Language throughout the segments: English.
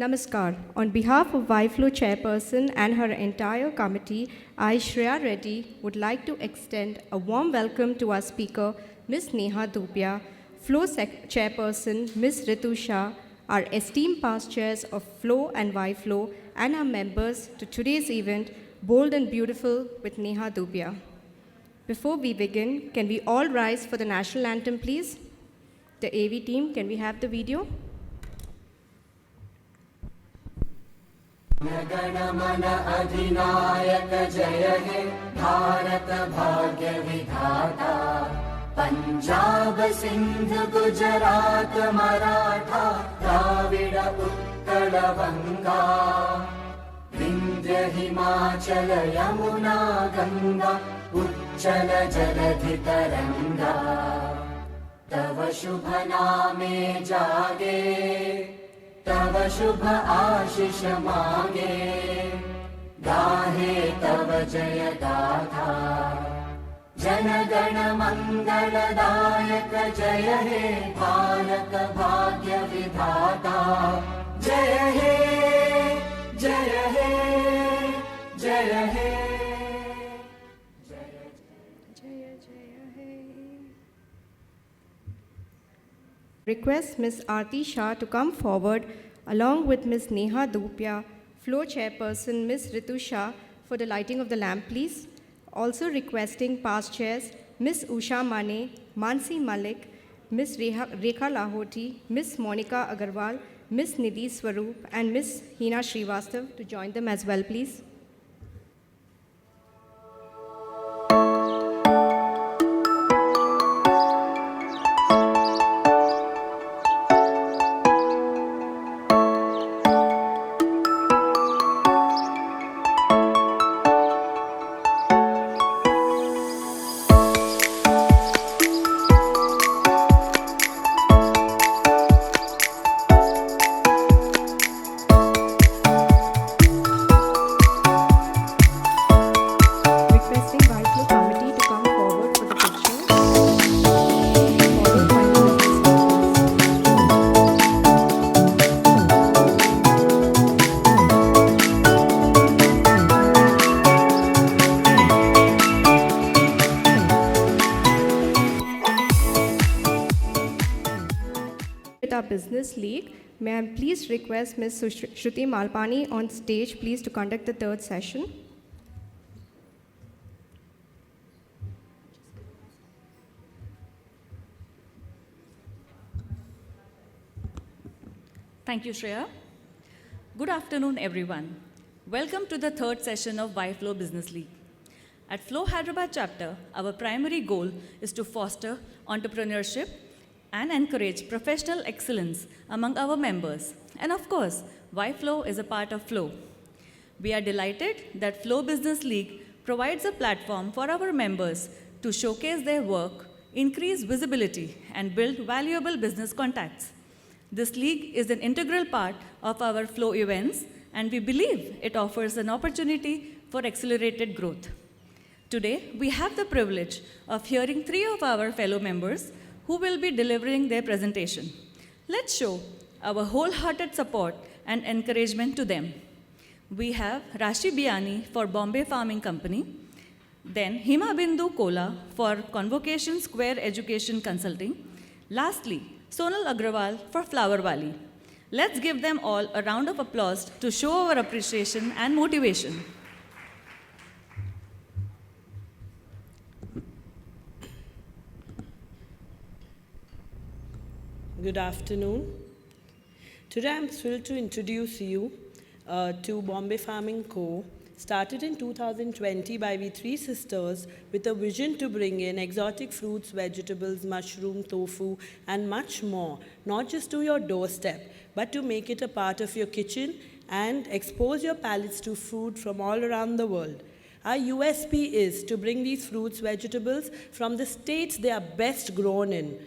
Namaskar. On behalf of YFlow Chairperson and her entire committee, I, Shreya Reddy, would like to extend a warm welcome to our speaker, Ms. NEHA DHUPIA, Flow Chairperson, Ms. Ritu Shah, our esteemed past chairs of Flow and YFlow, and our members to today's event, Bold and Beautiful with NEHA DHUPIA. Before we begin, can we all rise for the national anthem, please? The AV team, can we have the video? गणमन अधिनायक जय हे भारत भाग्य विधाता पंजाब सिंध गुजरात मराठा द्राविड उत्कल गंगा विंध्य हिमाचल यमुना गंगा उच्चल जलधि तरंगा तव शुभ नामे जागे तव शुभ आशीष मांगे गाहे तव जय गाथा जन गण मंगलदायक जय हे भारत भाग्य विधाता जय हे जय हे जय हे Request Ms. Aarti Shah to come forward along with Ms. NEHA DHUPIA, Flow Chairperson Ms. Ritu Shah for the lighting of the lamp, please. Also requesting past chairs Ms. Usha Mane, Mansi Malik, Ms. Rekha Lahoti, Ms. Monica Agarwal, Ms. Nidhi Swaroop, and Ms. Hina Srivastav to join them as well, please. Business League, may I please request Ms. Shruti Malpani on stage, please, to conduct the third session. Thank you, Shreya. Good afternoon, everyone. Welcome to the third session of YFlow Business League. At Flow Hyderabad chapter, our primary goal is to foster entrepreneurship and encourage professional excellence among our members. And of course, YFlow is a part of Flow. We are delighted that Flow Business League provides a platform for our members to showcase their work, increase visibility, and build valuable business contacts. This league is an integral part of our Flow events, and we believe it offers an opportunity for accelerated growth. Today, we have the privilege of hearing three of our fellow members who will be delivering their presentation. Let's show our wholehearted support and encouragement to them. We have Rashi Biani for Bombay Farming Company, then Hima Bindu Kola for Convocation Square Education Consulting, lastly, Sonal Agrawal for Flower Valley. Let's give them all a round of applause to show our appreciation and motivation. Good afternoon. Today I'm thrilled to introduce you to Bombay Farming Co., started in 2020 by we three sisters with a vision to bring in exotic fruits, vegetables, mushroom, tofu, and much more, not just to your doorstep, but to make it a part of your kitchen and expose your palates to food from all around the world. Our USP is to bring these fruits, vegetables from the states they are best grown in,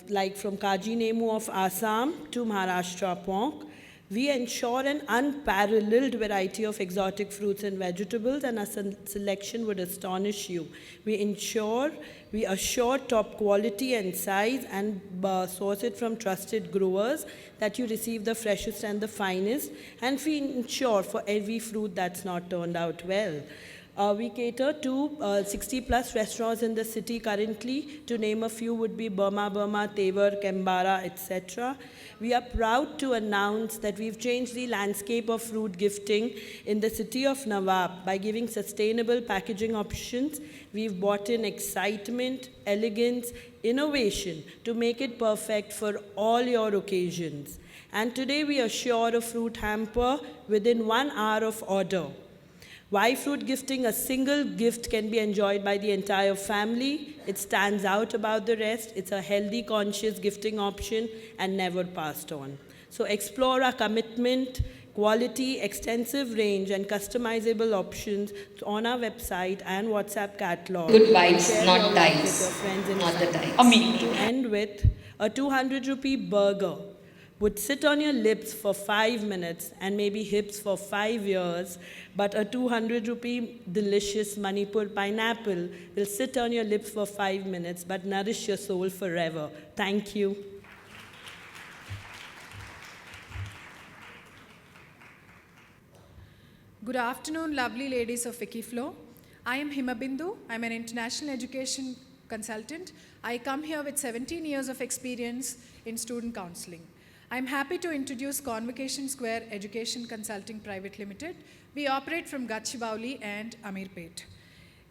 like from Kaji Nemu of Assam to Maharashtra pork. We ensure an unparalleled variety of exotic fruits and vegetables, and our selection would astonish you. We assure top quality and size, and source it from trusted growers, that you receive the freshest and the finest, and we ensure for every fruit that's not turned out well. We cater to 60 plus restaurants in the city currently. To name a few would be Burma, Tevar, Kembara, etc. We are proud to announce that we've changed the landscape of fruit gifting in the city of Nawab by giving sustainable packaging options. We've brought in excitement, elegance, innovation to make it perfect for all your occasions. And today we assure a fruit hamper within 1 hour of order. Why fruit gifting? A single gift can be enjoyed by the entire family. It stands out above the rest. It's a healthy, conscious gifting option and never passed on. So explore our commitment, quality, extensive range, and customizable options on our website and WhatsApp catalog. Good vibes, Share not your love dice. with your friends and Not the family. dice. Amazing. To end with, a 200 rupee burger would sit on your lips for 5 minutes and maybe hips for 5 years, but a 200 rupee delicious Manipur pineapple will sit on your lips for 5 minutes but nourish your soul forever. Thank you. Good afternoon, lovely ladies of Wikiflow. I am Himabindu. I'm an international education consultant. I come here with 17 years of experience in student counseling. I'm happy to introduce Convocation Square Education Consulting Private Limited. We operate from Gachibowli and Amirpet.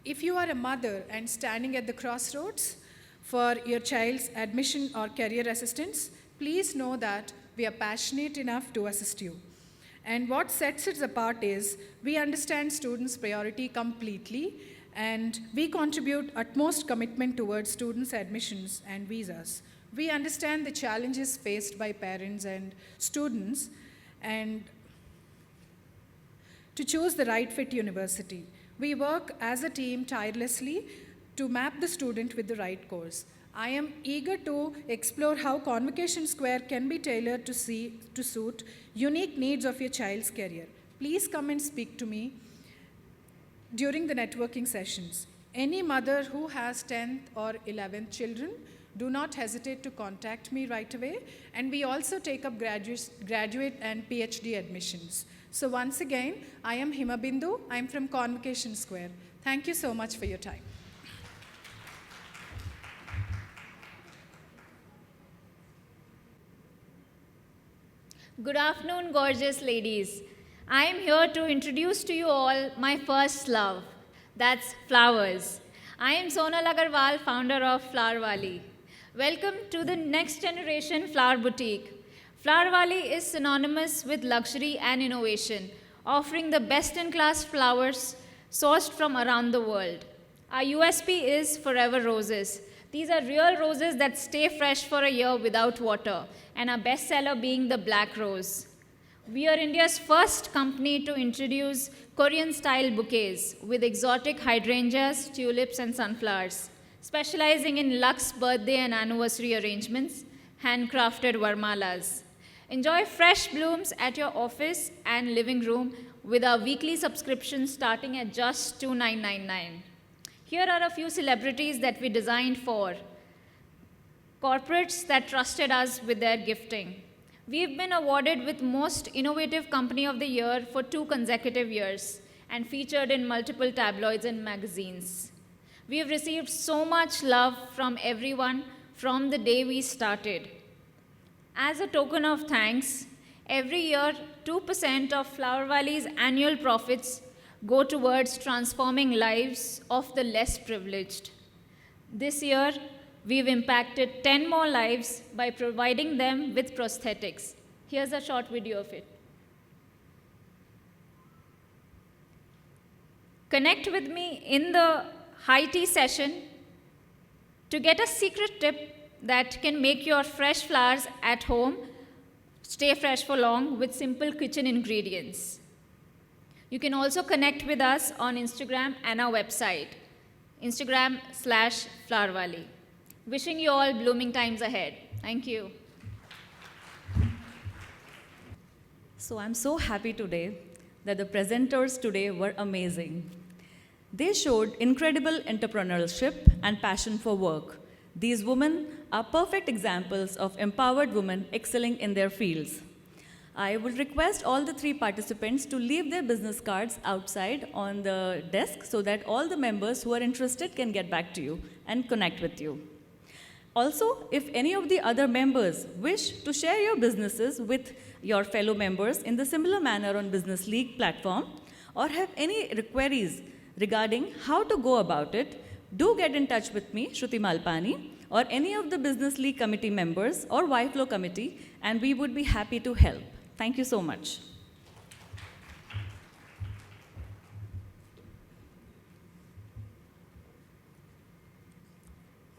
If you are a mother and standing at the crossroads for your child's admission or career assistance, please know that we are passionate enough to assist you. And what sets us apart is we understand students' priority completely, and we contribute utmost commitment towards students' admissions and visas. We understand the challenges faced by parents and students and to choose the right fit university. We work as a team tirelessly to map the student with the right course. I am eager to explore how Convocation Square can be tailored to suit unique needs of your child's career. Please come and speak to me during the networking sessions. Any mother who has 10th or 11th children, do not hesitate to contact me right away. And we also take up graduate and PhD admissions. So once again, I am Himabindu. I'm from Convocation Square. Thank you so much for your time. Good afternoon, gorgeous ladies. I am here to introduce to you all my first love, that's flowers. I am Sonal Agarwal, founder of Flower Valley. Welcome to the next generation flower boutique. Flower Valley is synonymous with luxury and innovation, offering the best-in-class flowers sourced from around the world. Our USP is Forever Roses. These are real roses that stay fresh for a year without water, and our bestseller being the Black Rose. We are India's first company to introduce Korean-style bouquets with exotic hydrangeas, tulips, and sunflowers, specializing in luxe birthday and anniversary arrangements, handcrafted varmalas. Enjoy fresh blooms at your office and living room with our weekly subscription starting at just $2,999. Here are a few celebrities that we designed for corporates that trusted us with their gifting. We've been awarded with Most Innovative Company of the Year for 2 consecutive years and featured in multiple tabloids and magazines. We have received so much love from everyone from the day we started. As a token of thanks, every year 2% of Flower Valley's annual profits go towards transforming lives of the less privileged. This year, we've impacted 10 more lives by providing them with prosthetics. Here's a short video of it. Connect with me in the high tea session to get a secret tip that can make your fresh flowers at home stay fresh for long with simple kitchen ingredients. You can also connect with us on Instagram and our website, Instagram/Flower Valley. Wishing you all blooming times ahead. Thank you. So I'm so happy today that the presenters today were amazing. They showed incredible entrepreneurship and passion for work. These women are perfect examples of empowered women excelling in their fields. I would request all the 3 participants to leave their business cards outside on the desk so that all the members who are interested can get back to you and connect with you. Also, if any of the other members wish to share your businesses with your fellow members in the similar manner on Business League platform, or have any queries regarding how to go about it, do get in touch with me, Shruti Malpani, or any of the Business League committee members or YFlow committee, and we would be happy to help. Thank you so much.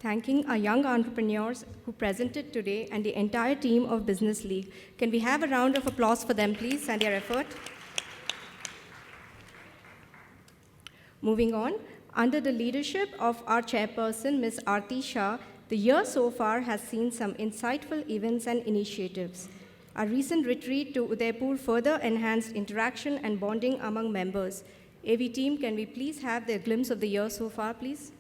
Thanking our young entrepreneurs who presented today and the entire team of Business League. Can we have a round of applause for them, please, and their effort? Moving on, under the leadership of our chairperson, Ms. Aarti Shah, the year so far has seen some insightful events and initiatives. Our recent retreat to Udaipur further enhanced interaction and bonding among members. AV team, can we please have the glimpse of the year so far, please?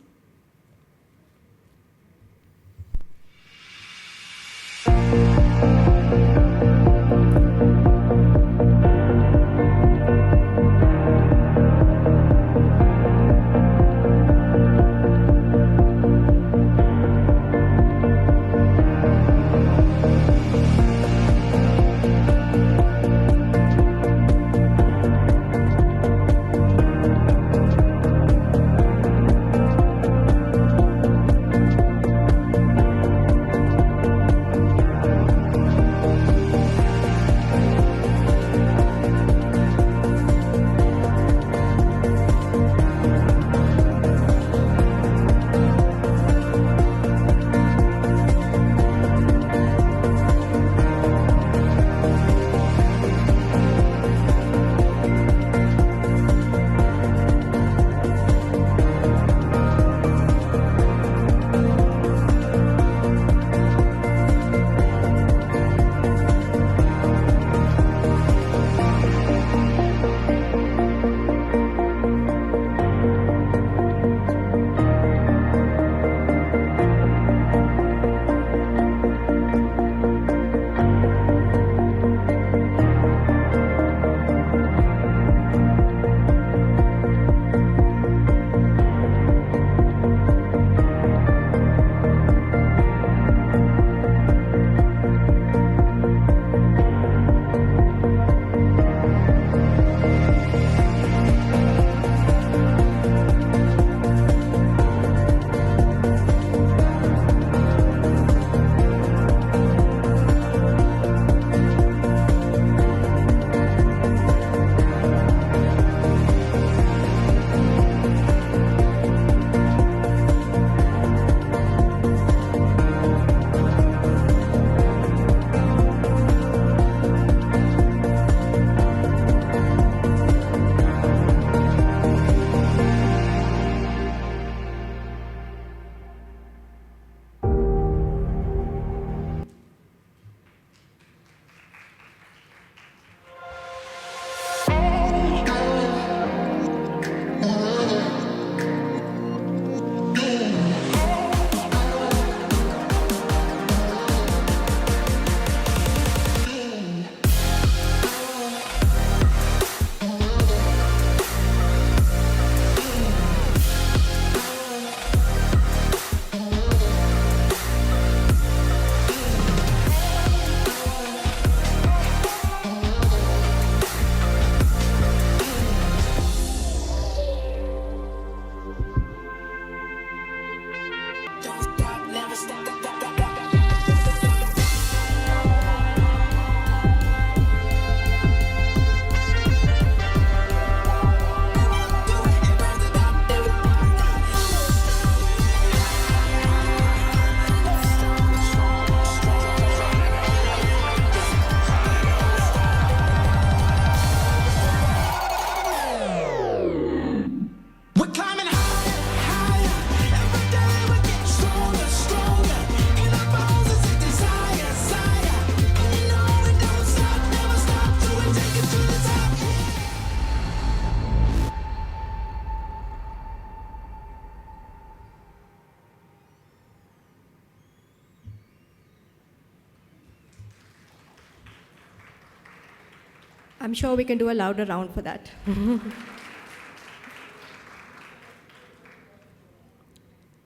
I'm sure we can do a louder round for that.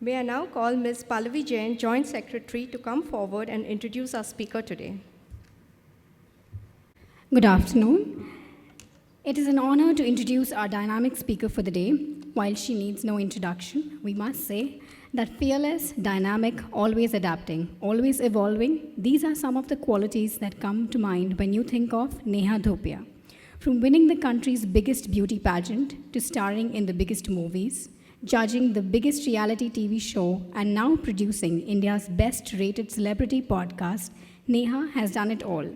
May I now call Ms. Pallavi Jain, Joint Secretary, to come forward and introduce our speaker today. Good afternoon. It is an honor to introduce our dynamic speaker for the day. While she needs no introduction, we must say that fearless, dynamic, always adapting, always evolving, these are some of the qualities that come to mind when you think of NEHA DHUPIA. From winning the country's biggest beauty pageant to starring in the biggest movies, judging the biggest reality TV show, and now producing India's best-rated celebrity podcast, NEHA has done it all.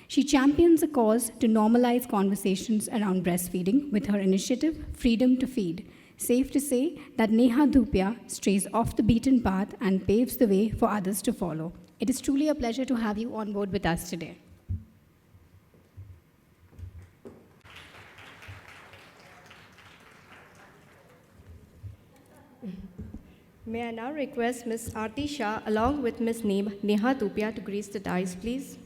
She champions a cause to normalize conversations around breastfeeding with her initiative, Freedom to Feed. Safe to say that NEHA DHUPIA strays off the beaten path and paves the way for others to follow. It is truly a pleasure to have you on board with us today. May I now request Ms. Aarti Shah along with Ms. Neha DHUPIA to grace the dais, please.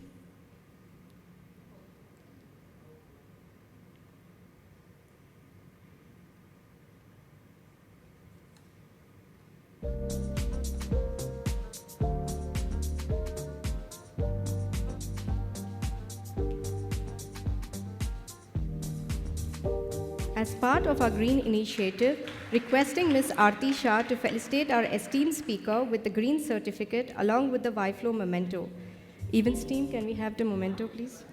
As part of our Green Initiative, requesting Ms. Aarti Shah to felicitate our esteemed speaker with the Green Certificate along with the YFlow memento. Events team, can we have the memento, please?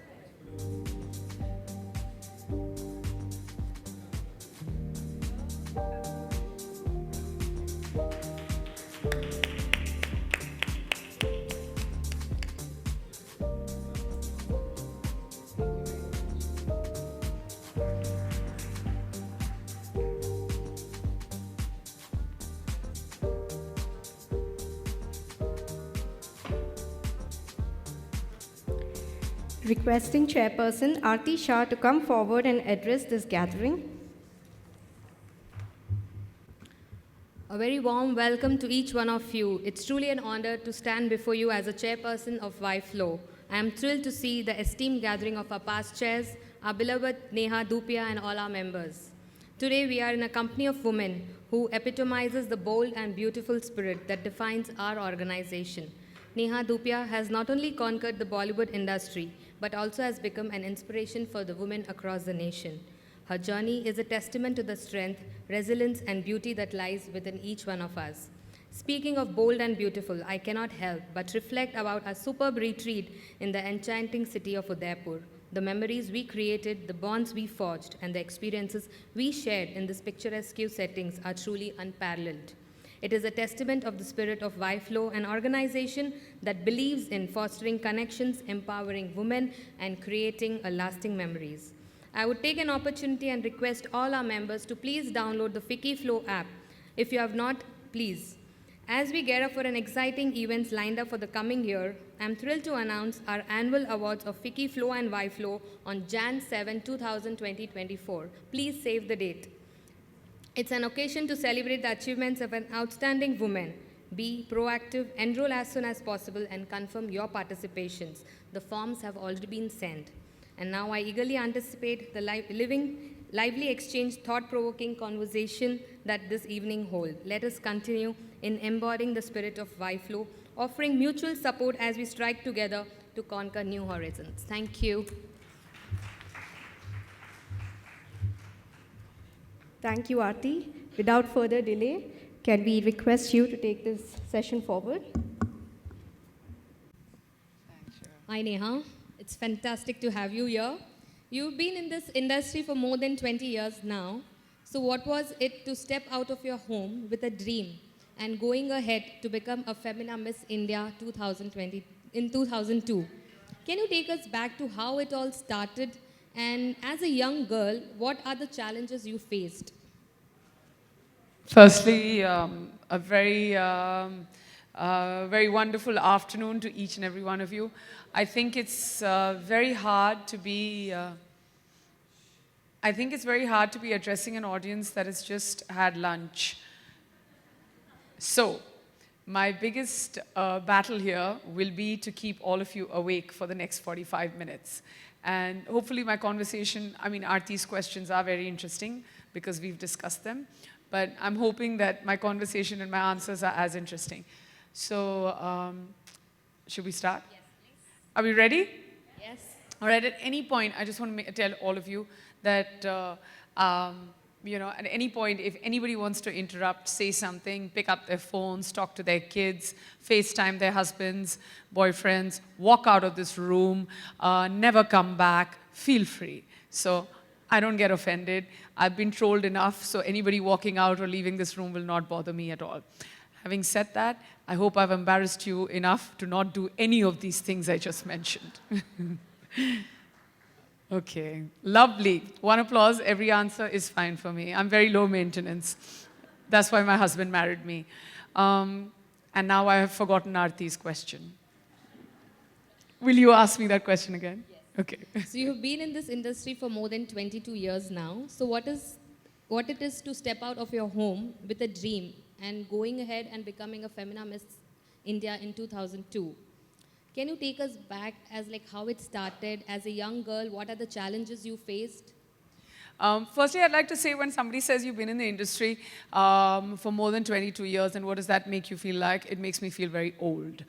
Requesting Chairperson Aarti Shah to come forward and address this gathering. A very warm welcome to each one of you. It's truly an honor to stand before you as a chairperson of YFlow. I am thrilled to see the esteemed gathering of our past chairs, our beloved NEHA DHUPIA, and all our members. Today we are in a company of women who epitomizes the bold and beautiful spirit that defines our organization. NEHA DHUPIA has not only conquered the Bollywood industry, but also has become an inspiration for the women across the nation. Her journey is a testament to the strength, resilience, and beauty that lies within each one of us. Speaking of bold and beautiful, I cannot help but reflect about our superb retreat in the enchanting city of Udaipur. The memories we created, the bonds we forged, and the experiences we shared in these picturesque settings are truly unparalleled. It is a testament of the spirit of YFlow, an organization that believes in fostering connections, empowering women, and creating a lasting memories. I would take an opportunity and request all our members to please download the FICCI app. If you have not, please. As we gear up for an exciting events lined up for the coming year, I'm thrilled to announce our annual awards of FICCI and YFlow on Jan 7, 2024. Please save the date. It's an occasion to celebrate the achievements of an outstanding woman. Be proactive, enroll as soon as possible, and confirm your participations. The forms have already been sent. And now I eagerly anticipate the lively exchange, thought-provoking conversation that this evening holds. Let us continue in embodying the spirit of YFlow, offering mutual support as we strike together to conquer new horizons. Thank you. Thank you, Aarti. Without further delay, can we request you to take this session forward? Hi, Neha. It's fantastic to have you here. You've been in this industry for more than 20 years now. So what was it to step out of your home with a dream and going ahead to become a Femina Miss India 2020 in 2002? Can you take us back to how it all started? And as a young girl, what are the challenges you faced? Firstly, a very wonderful afternoon to each and every one of you. I think it's very hard to be. I think it's very hard to be addressing an audience that has just had lunch. So, my biggest battle here will be to keep all of you awake for the next 45 minutes. And hopefully my conversation, I mean, Aarti's questions are very interesting because we've discussed them. But I'm hoping that my conversation and my answers are as interesting. So, should we start? Yes, please. Are we ready? Yes. All right, at any point, I just want to tell all of you that, you know, at any point, if anybody wants to interrupt, say something, pick up their phones, talk to their kids, FaceTime their husbands, boyfriends, walk out of this room, never come back, feel free. So I don't get offended. I've been trolled enough, so anybody walking out or leaving this room will not bother me at all. Having said that, I hope I've embarrassed you enough to not do any of these things I just mentioned. Okay, lovely. One applause, every answer is fine for me. I'm very low maintenance. That's why my husband married me. And now I have forgotten Aarti's question. Will you ask me that question again? Yes. Okay. So you've been in this industry for more than 22 years now. So what it is to step out of your home with a dream and going ahead and becoming a Femina Miss India in 2002? Can you take us back as like how it started as a young girl? What are the challenges you faced? Firstly, I'd like to say when somebody says you've been in the industry for more than 22 years, and what does that make you feel like? It makes me feel very old.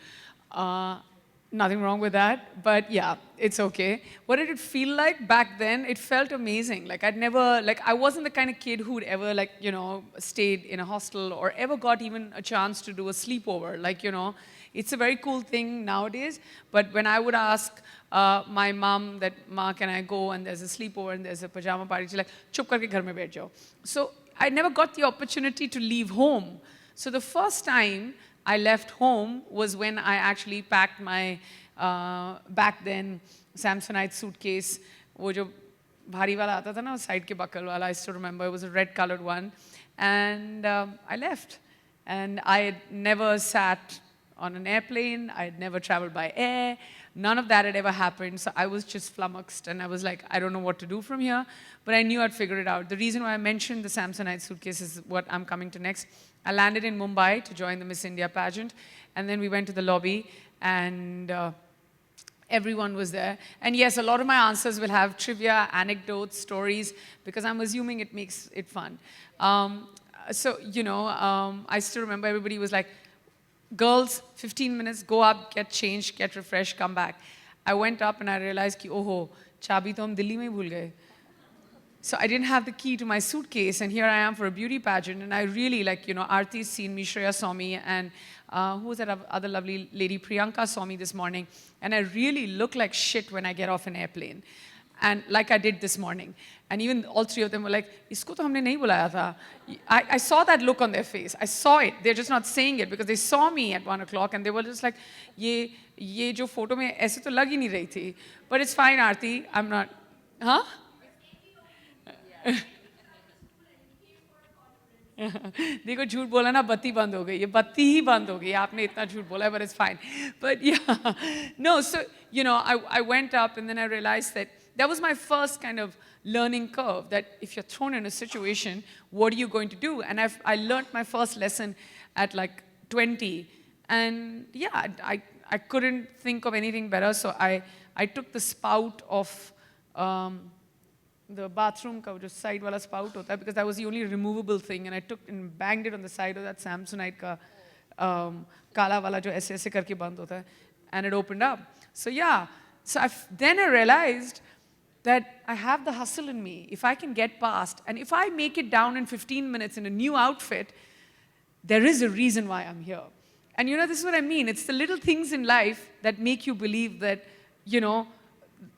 Nothing wrong with that, but yeah, it's okay. What did it feel like back then? It felt amazing. Like I wasn't the kind of kid who'd ever like, you know, stayed in a hostel or ever got even a chance to do a sleepover. Like, you know, it's a very cool thing nowadays, but when I would ask my mom that, Ma, can I go? And there's a sleepover and there's a pajama party, she's like, chup karke ghar mein baith jao. So I never got the opportunity to leave home. So the first time I left home was when I actually packed my, back then, Samsonite suitcase, wo jo bhari wala aata tha na, side ke buckle wala, I still remember, it was a red colored one. And I left. And I had never sat on an airplane, I had never traveled by air, none of that had ever happened, so I was just flummoxed and I was like, I don't know what to do from here, but I knew I'd figure it out. The reason why I mentioned the Samsonite suitcase is what I'm coming to next. I landed in Mumbai to join the Miss India pageant, and then we went to the lobby, and everyone was there. And yes, a lot of my answers will have trivia, anecdotes, stories, because I'm assuming it makes it fun. So, you know, I still remember everybody was like, girls, 15 minutes, go up, get changed, get refreshed, come back. I went up and I realized, ki, oh, chabi to hum Delhi mein bhul gaye. So I didn't have the key to my suitcase, and here I am for a beauty pageant, and I really, like, you know, Aarti's seen me, Shreya saw me, and who was that other lovely lady, Priyanka saw me this morning, and I really look like shit when I get off an airplane. And like I did this morning. And even all three of them were like, isko to humne nahi bulaya tha. I saw that look on their face. I saw it. They're just not saying it because they saw me at 1 o'clock and they were just like, ye jo photo mein aise to lag hi nahi rahi thi. But it's fine, Aarti. I'm not, huh? देखो झूठ बोला ना बत्ती बंद हो गई ये बत्ती ही बंद हो गई आपने इतना झूठ बोला है but it's fine but yeah no so you know I went up and then I realized that was my first kind of learning curve that if you're thrown in a situation what are you going to do and I learned my first lesson at like 20 and yeah I couldn't think of anything better so I took the spout of the bathroom ka jo side wala spout hota hai because that was the only removable thing and I took and banged it on the side of that Samsonite ka kala wala jo aise karke band hota hai and it opened up. So yeah, so then I realized that I have the hustle in me. If I can get past and if I make it down in 15 minutes in a new outfit, there is a reason why I'm here. And you know, this is what I mean. It's the little things in life that make you believe that, you know,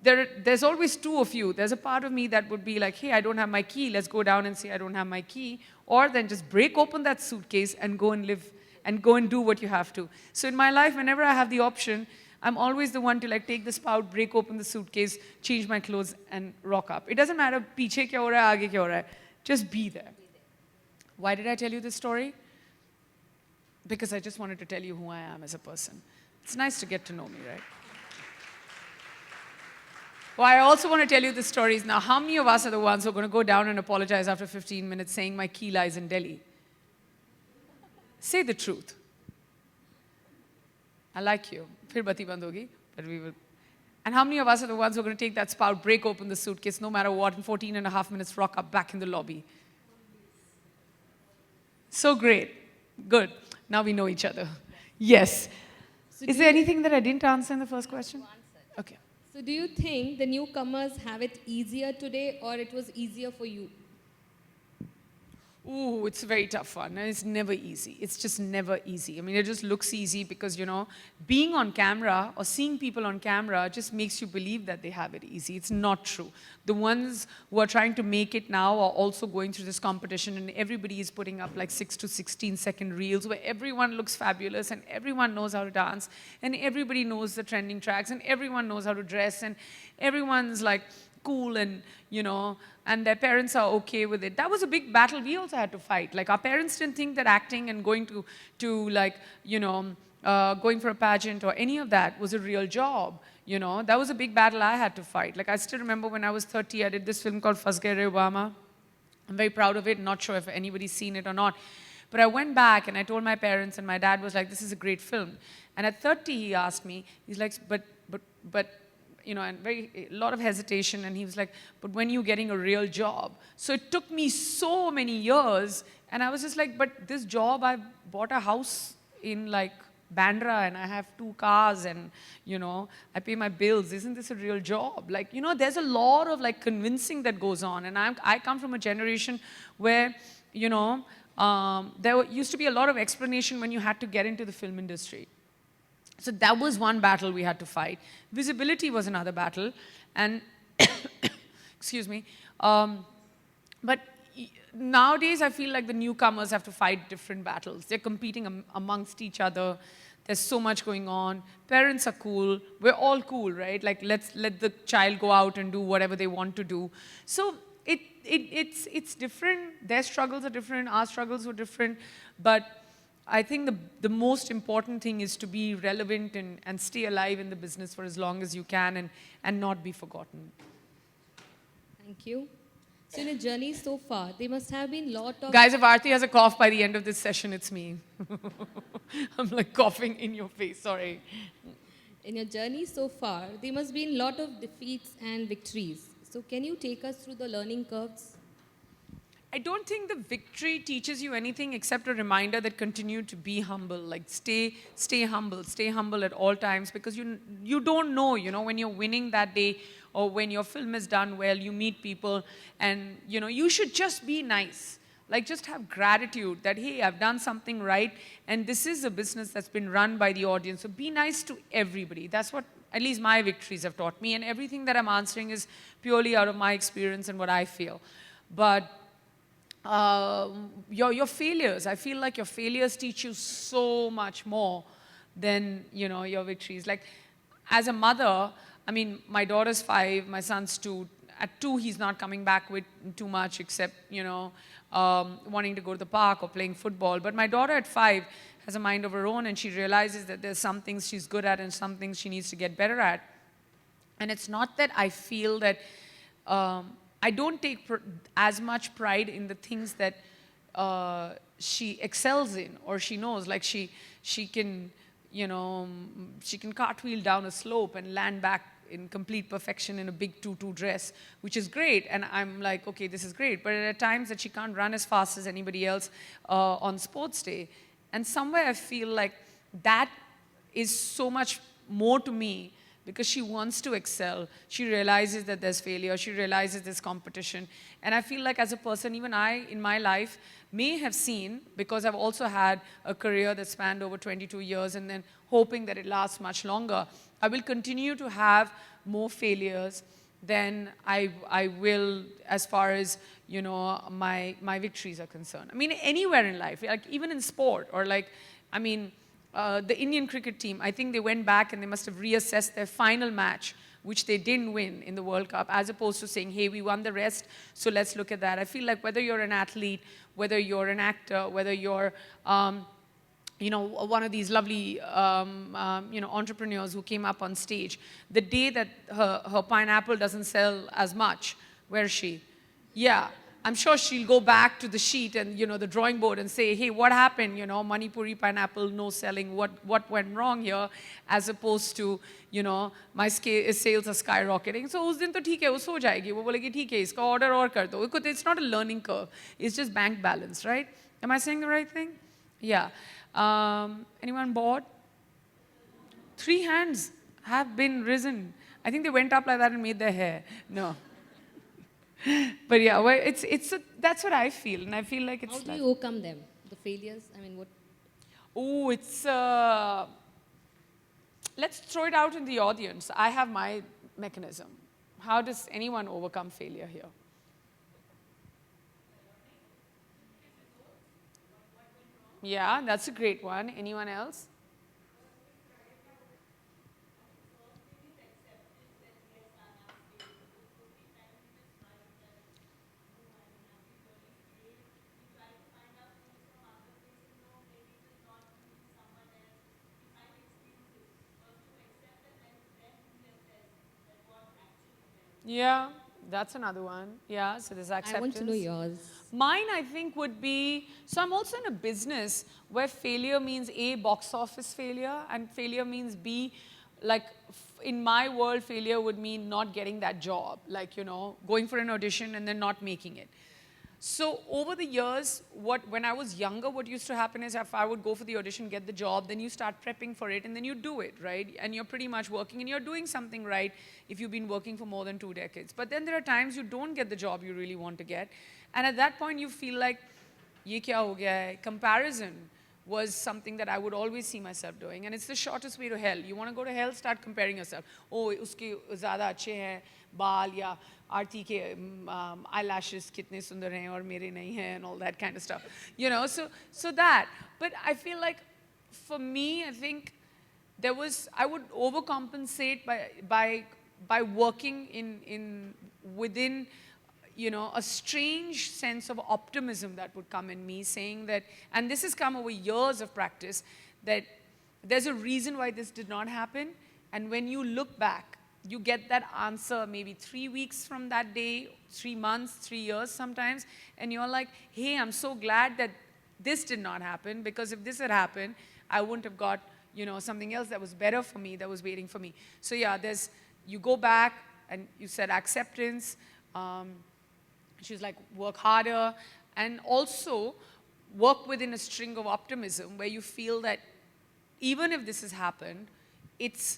there's always two of you. There's a part of me that would be like, hey, I don't have my key. Let's go down and say I don't have my key. Or then just break open that suitcase and go and live and go and do what you have to. So in my life, whenever I have the option, I'm always the one to like take the spout, break open the suitcase, change my clothes and rock up. It doesn't matter piche kya ho raha hai, aage kya ho raha hai. Just be there. Why did I tell you this story? Because I just wanted to tell you who I am as a person. It's nice to get to know me, right? Well, I also want to tell you the stories. Now, how many of us are the ones who are going to go down and apologize after 15 minutes saying my key lies in Delhi? Say the truth. I like you. Phir bati band hogi, but we will. And how many of us are the ones who are going to take that spout, break open the suitcase, no matter what, in 14 and a half minutes, rock up back in the lobby? So great. Good. Now we know each other. Yes. So Is there anything that I didn't answer in the first question? Okay. So do you think the newcomers have it easier today or it was easier for you? Ooh, it's a very tough one. And it's never easy. It's just never easy. I mean, it just looks easy because, you know, being on camera or seeing people on camera just makes you believe that they have it easy. It's not true. The ones who are trying to make it now are also going through this competition, and everybody is putting up like 6 to 16-second reels where everyone looks fabulous and everyone knows how to dance and everybody knows the trending tracks and everyone knows how to dress and everyone's like cool and, you know, and their parents are okay with it. That was a big battle we also had to fight. Like, our parents didn't think that acting and going to like, you know, going for a pageant or any of that was a real job. You know, that was a big battle I had to fight. Like, I still remember when I was 30, I did this film called Fas Gaye Re Obama. I'm very proud of it, not sure if anybody's seen it or not. But I went back and I told my parents, and my dad was like, this is a great film. And at 30, he asked me, he's like, but, you know, and a lot of hesitation, and he was like, but when are you getting a real job? So it took me so many years, and I was just like, but this job, I bought a house in like Bandra, and I have 2 cars, and, you know, I pay my bills. Isn't this a real job? Like, you know, there's a lot of like convincing that goes on, and I come from a generation where, you know, there used to be a lot of explanation when you had to get into the film industry. So that was one battle we had to fight. Visibility was another battle. And, excuse me, but nowadays I feel like the newcomers have to fight different battles. They're competing amongst each other. There's so much going on. Parents are cool. We're all cool, right? Like, let's let the child go out and do whatever they want to do. So it's different. Their struggles are different. Our struggles were different. But I think the most important thing is to be relevant and stay alive in the business for as long as you can and not be forgotten. Thank you. So in your journey so far, there must have been a lot of... Guys, if Aarti has a cough by the end of this session, it's me. I'm like coughing in your face, sorry. In your journey so far, there must be a lot of defeats and victories. So can you take us through the learning curves? I don't think the victory teaches you anything except a reminder that continue to be humble. Like, stay humble at all times, because you don't know, you know, when you're winning that day or when your film is done well, you meet people and, you know, you should just be nice. Like, just have gratitude that, hey, I've done something right and this is a business that's been run by the audience. So be nice to everybody. That's what at least my victories have taught me, and everything that I'm answering is purely out of my experience and what I feel. But your failures, I feel like your failures teach you so much more than, you know, your victories. Like, as a mother, I mean, my daughter's 5, my son's 2. At 2, he's not coming back with too much except, you know, wanting to go to the park or playing football. But my daughter at 5 has a mind of her own, and she realizes that there's some things she's good at and some things she needs to get better at. And it's not that I feel that I don't take as much pride in the things that she excels in or she knows. Like, she can, you know, she can cartwheel down a slope and land back in complete perfection in a big tutu dress, which is great. And I'm like, okay, this is great. But there are times that she can't run as fast as anybody else on sports day. And somewhere I feel like that is so much more to me, because she wants to excel. She realizes that there's failure. She realizes there's competition. And I feel like as a person, even I, in my life, may have seen, because I've also had a career that spanned over 22 years and then hoping that it lasts much longer, I will continue to have more failures than I will as far as, you know, my victories are concerned. I mean, anywhere in life, like even in sport, or like, I mean, the Indian cricket team, I think they went back and they must have reassessed their final match, which they didn't win in the World Cup, as opposed to saying, hey, we won the rest, so let's look at that. I feel like whether you're an athlete, whether you're an actor, whether you're, you know, one of these lovely, you know, entrepreneurs who came up on stage, the day that her pineapple doesn't sell as much, where is she? Yeah. I'm sure she'll go back to the sheet and, the drawing board and say, hey, what happened? Manipuri pineapple, no selling, what went wrong here? As opposed to, my sales are skyrocketing. So, उस दिन तो ठीक है, उस हो जाएगी. वो बोलेगी ठीक है, इसका order और कर दो. It's not a learning curve. It's just bank balance, right? Am I saying the right thing? Yeah. Anyone bored? 3 hands have been risen. I think they went up like that and made their hair. No. But yeah, well, that's what I feel, and I feel like it's. How do you overcome them? The failures? I mean, what? Oh, it's. Let's throw it out in the audience. I have my mechanism. How does anyone overcome failure here? Yeah, that's a great one. Anyone else? Yeah, that's another one. Yeah, so there's acceptance. I want to know yours. Mine, I think, would be, so I'm also in a business where failure means A, box office failure, and failure means B, like, in my world, failure would mean not getting that job, like, going for an audition and then not making it. So over the years, when I was younger, what used to happen is if I would go for the audition, get the job, then you start prepping for it, and then you do it, right? And you're pretty much working, and you're doing something right if you've been working for more than 2 decades. But then there are times you don't get the job you really want to get, and at that point you feel like, ye kya ho gaya hai? Comparison was something that I would always see myself doing, and it's the shortest way to hell. You want to go to hell, start comparing yourself. Oh, uske zyada achhe hain baal, ya Aarti ke eyelashes kitne sundar hain aur mere nahi hain, and all that kind of stuff. So that. But I feel like for me, I think I would overcompensate by working within a strange sense of optimism that would come in me, saying that, and this has come over years of practice, that there's a reason why this did not happen, and when you look back, you get that answer maybe 3 weeks from that day, 3 months, 3 years sometimes, and you're like, hey, I'm so glad that this did not happen, because if this had happened, I wouldn't have got, something else that was better for me, that was waiting for me. So yeah, you go back, and you said acceptance, she's like, work harder, and also work within a string of optimism where you feel that even if this has happened, it's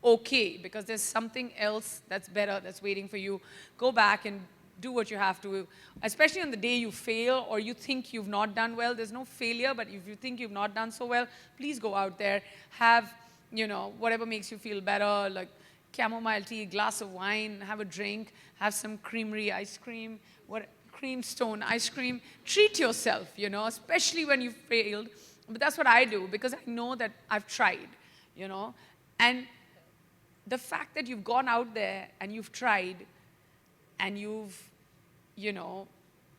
okay, because there's something else that's better that's waiting for you. Go back and do what you have to, especially on the day you fail or you think you've not done well. There's no failure, but if you think you've not done so well, please go out there, have, whatever makes you feel better, like chamomile tea, glass of wine, have a drink, have some creamery ice cream, cream stone ice cream. Treat yourself, especially when you've failed. But that's what I do, because I know that I've tried, and the fact that you've gone out there and you've tried and you've,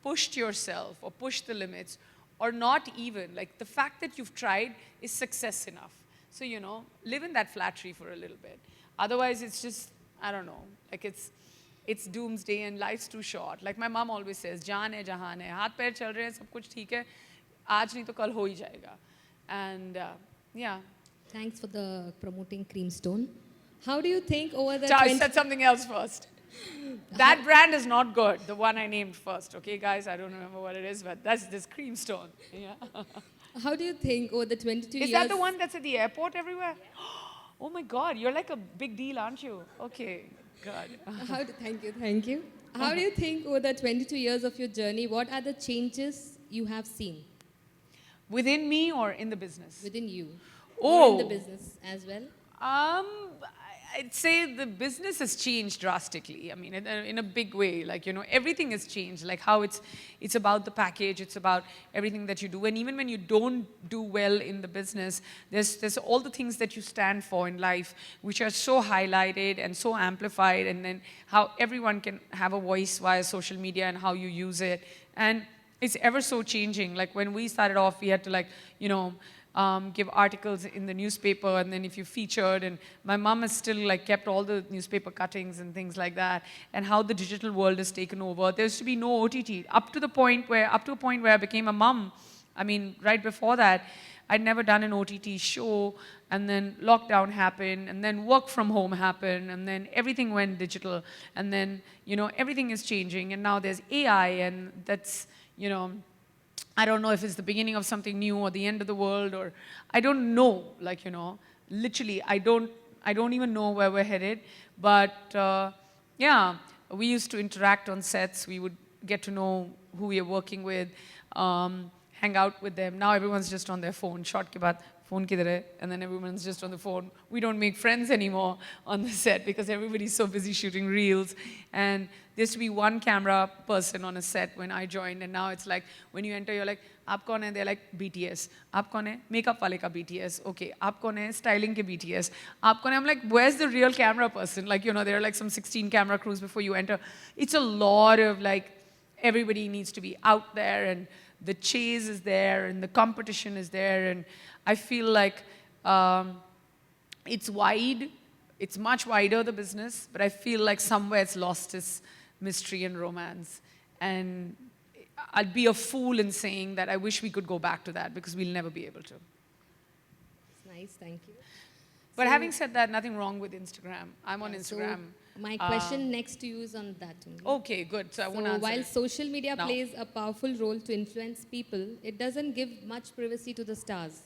pushed yourself or pushed the limits, or not even, like the fact that you've tried is success enough. So, live in that flattery for a little bit. Otherwise, it's just, I don't know, like it's doomsday and life's too short. Like my mom always says, jaan hai jahan hai, haath pair chal rahe hain, sab kuch theek hai, aaj nahi to kal ho hi jayega. And yeah. Thanks for the promoting Creamstone. How do you think over the I said something else first. That brand is not good, the one I named first. Okay, guys, I don't remember what it is, but that's this Creamstone. Yeah. How do you think over the 22 years... Is that the one that's at the airport everywhere? Oh my God, you're like a big deal, aren't you? Okay, God. Thank you. How do you think over the 22 years of your journey, what are the changes you have seen? Within me or in the business? Within you. Oh. Or in the business as well? I'd say the business has changed drastically. I mean, in a big way. Like, everything has changed. Like how it's about the package, it's about everything that you do. And even when you don't do well in the business, there's all the things that you stand for in life, which are so highlighted and so amplified, and then how everyone can have a voice via social media and how you use it. And it's ever so changing. Like when we started off, we had to give articles in the newspaper, and then if you featured, and my mom has still like kept all the newspaper cuttings and things like that, and how the digital world has taken over. There used to be no OTT up to a point where I became a mom. I mean, right before that, I'd never done an OTT show, and then lockdown happened, and then work from home happened, and then everything went digital, and then, you know, everything is changing, and now there's AI, and that's, you know, I don't know if it's the beginning of something new or the end of the world, or I don't know, like, you know, literally, I don't even know where we're headed, but yeah, we used to interact on sets. We would get to know who we are working with, hang out with them. Now everyone's just on their phone. Shot ke baad, phone kidhar hai? And then everyone's just on the phone. We don't make friends anymore on the set because everybody's so busy shooting reels. And there used to be one camera person on a set when I joined, and now it's like, when you enter, you're like, aap kaun hai? They're like, BTS. Aap kaun hai? Makeup wale ka BTS. Okay. Aap kaun hai? Styling ke BTS. Aap kaun hai? I'm like, where's the real camera person? Like, you know, there are like some 16 camera crews before you enter. It's a lot of like, everybody needs to be out there, and the chase is there, and the competition is there, and I feel like it's wide, it's much wider, the business, but I feel like somewhere it's lost its mystery and romance. And I'd be a fool in saying that I wish we could go back to that, because we'll never be able to. It's nice, thank you. But having said that, nothing wrong with Instagram. I'm on Instagram. So my question next to you is on that only. Okay, good. So I won't So answer while it. social media No. plays a powerful role to influence people, it doesn't give much privacy to the stars.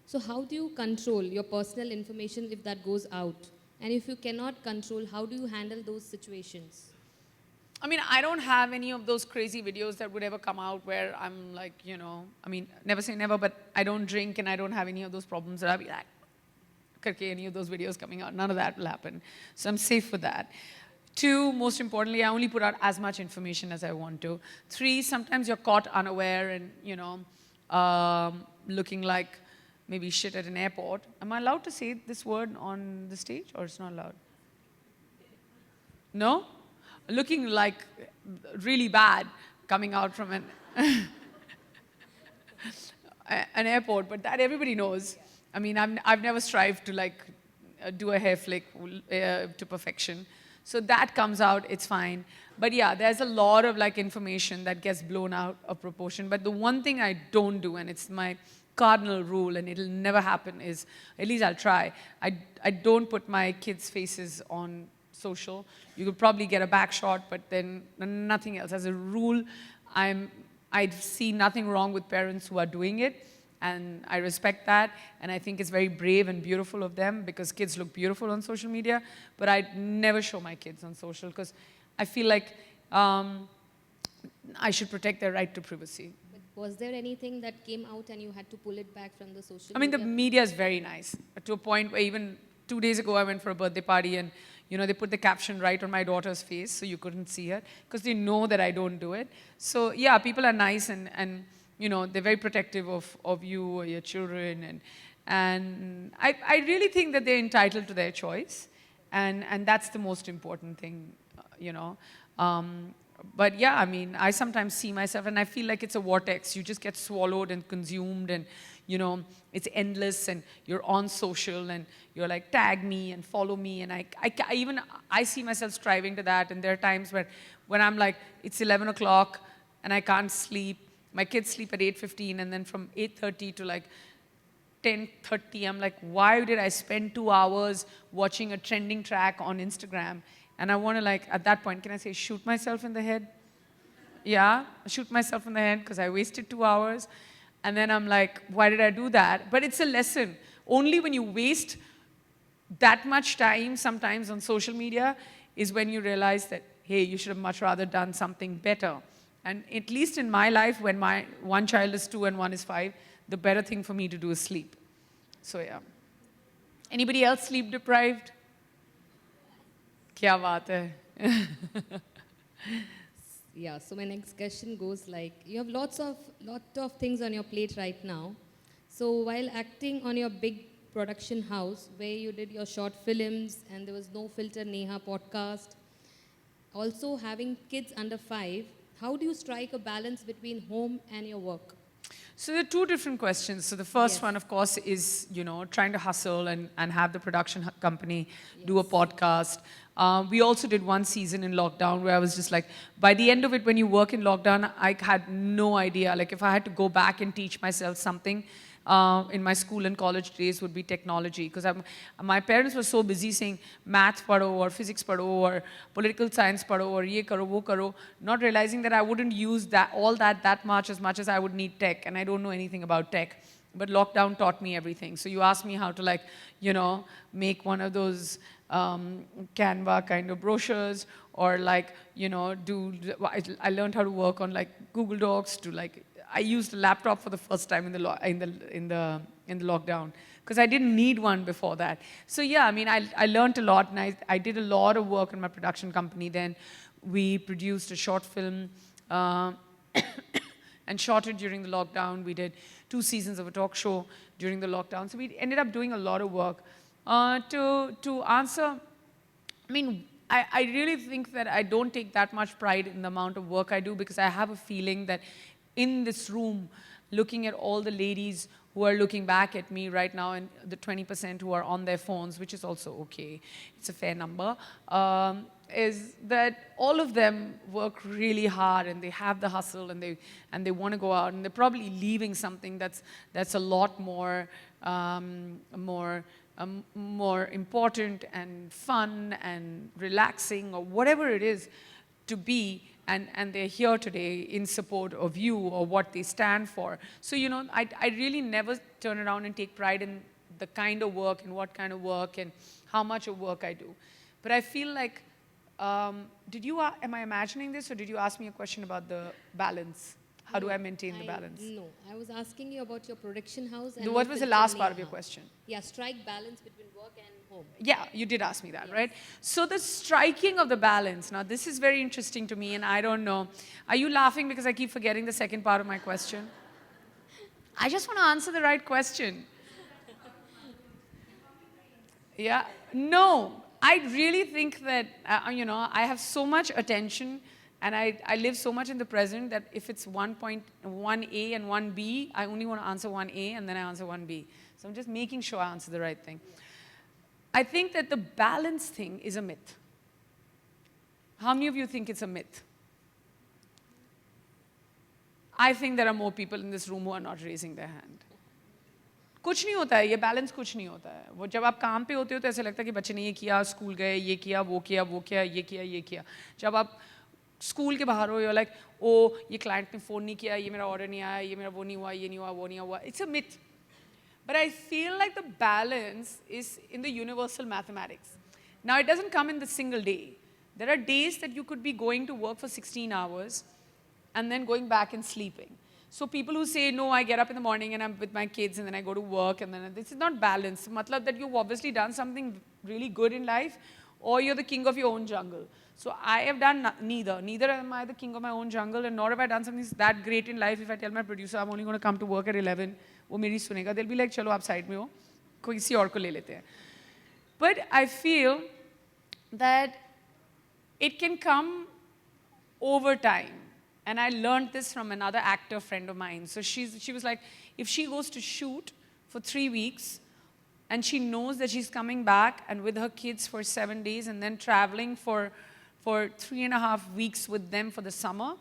So how do you control your personal information if that goes out? And if you cannot control, how do you handle those situations? I mean, I don't have any of those crazy videos that would ever come out where I'm like, you know, I mean, never say never, but I don't drink and I don't have any of those problems that I'll be like, karke, any of those videos coming out. None of that will happen. So I'm safe with that. 2, most importantly, I only put out as much information as I want to. 3, sometimes you're caught unaware and, you know, looking like maybe shit at an airport. Am I allowed to say this word on the stage, or it's not allowed? No? Looking like really bad coming out from an airport, but that everybody knows. I mean, I've never strived to like do a hair flick to perfection. So that comes out, it's fine. But yeah, there's a lot of like information that gets blown out of proportion. But the one thing I don't do, and it's my cardinal rule, and it'll never happen, is, at least I'll try, I don't put my kids' faces on social. You could probably get a back shot, but then nothing else. As a rule, I see nothing wrong with parents who are doing it, and I respect that, and I think it's very brave and beautiful of them, because kids look beautiful on social media, but I'd never show my kids on social, because I feel like I should protect their right to privacy. But was there anything that came out and you had to pull it back from the social I mean, the media? media is very nice, to a point where even 2 days ago I went for a birthday party, and you know, they put the caption right on my daughter's face so you couldn't see her, because they know that I don't do it. So yeah, people are nice, and you know, they're very protective of you or your children, and I really think that they're entitled to their choice, and that's the most important thing, you know. But yeah, I mean, I sometimes see myself and I feel like it's a vortex. You just get swallowed and consumed, and you know, it's endless, and you're on social and you're like, tag me and follow me, and I see myself striving to that, and there are times when I'm like, it's 11 o'clock and I can't sleep. My kids sleep at 8:15, and then from 8:30 to like 10:30, I'm like, why did I spend 2 hours watching a trending track on Instagram? And I want to, like, at that point, can I say, shoot myself in the head? Yeah, shoot myself in the head because I wasted 2 hours. And then I'm like, why did I do that? But it's a lesson. Only when you waste that much time sometimes on social media is when you realize that, hey, you should have much rather done something better. And at least in my life, when my one child is 2 and one is 5, the better thing for me to do is sleep. So yeah. Anybody else sleep deprived? Kya baat hai? Yeah, so my next question goes like, you have lot of things on your plate right now. So while acting on your big production house, where you did your short films and there was no filter NEHA podcast, also having kids under 5, how do you strike a balance between home and your work? So there are two different questions. So the first one, of course, is, trying to hustle and have the production company do a podcast. We also did one season in lockdown where I was just like, by the end of it, when you work in lockdown, I had no idea. Like if I had to go back and teach myself something in my school and college days would be technology. Because my parents were so busy saying math padho or physics padho or political science padho or ye karo, wo karo, not realizing that I wouldn't use that much as I would need tech. And I don't know anything about tech. But lockdown taught me everything. So you asked me how to make one of those Canva kind of brochures or I learned how to work on Google Docs I used a laptop for the first time in the lockdown because I didn't need one before that. So yeah, I mean, I learned a lot and I did a lot of work in my production company then. We produced a short film and shot it during the lockdown. We did 2 seasons of a talk show during the lockdown. So we ended up doing a lot of work. To answer, I mean, I really think that I don't take that much pride in the amount of work I do because I have a feeling that in this room, looking at all the ladies who are looking back at me right now and the 20% who are on their phones, which is also okay, it's a fair number, is that all of them work really hard and they have the hustle and they want to go out and they're probably leaving something that's a lot more important and fun and relaxing or whatever it is to be, and they're here today in support of you or what they stand for. So, I really never turn around and take pride in the kind of work and what kind of work and how much of work I do. But I feel like, am I imagining this or did you ask me a question about the balance? How do I maintain the balance? No, I was asking you about your production house. And what was the last part of your question? Yeah, strike balance between work and home. Yeah, you did ask me that, right? So the striking of the balance. Now, this is very interesting to me, and I don't know. Are you laughing because I keep forgetting the second part of my question? I just want to answer the right question. Yeah, no, I really think that, I have so much attention and I live so much in the present that if it's 1.1A and 1B, I only want to answer 1A and then I answer 1B. So I'm just making sure I answer the right thing. I think that the balance thing is a myth. How many of you think it's a myth? I think there are more people in this room who are not raising their hand. कुछ नहीं होता है, ये balance कुछ नहीं होता है. वो जब आप काम पे होते हो तो ऐसे लगता है कि बच्चे ने ये किया, स्कूल गए, ये किया, वो किया, ये किया, ये किया. जब आप स्कूल के बाहर हो, you're like, oh, ये client ने phone नहीं किया, ये मेरा order नहीं आया, ये मेरा वो नहीं हुआ, ये नहीं हुआ, वो नहीं हुआ. It's a myth. But I feel like the balance is in the universal mathematics. Now, it doesn't come in the single day. There are days that you could be going to work for 16 hours and then going back and sleeping. So people who say, no, I get up in the morning and I'm with my kids and then I go to work and then this is not balance. Matlab that you've obviously done something really good in life or you're the king of your own jungle. So I have done neither. Neither am I the king of my own jungle and nor have I done something that great in life. If I tell my producer I'm only going to come to work at 11, वो मेरी सुनेगा, they'll be like, चलो आप side में हो, किसी और को ले लेते हैं. But I feel that it can come over time. And I learned this from another actor friend of mine. So she was like, if she goes to shoot for 3 weeks and she knows that she's coming back and with her kids for 7 days and then traveling for 3.5 weeks with them for the summer,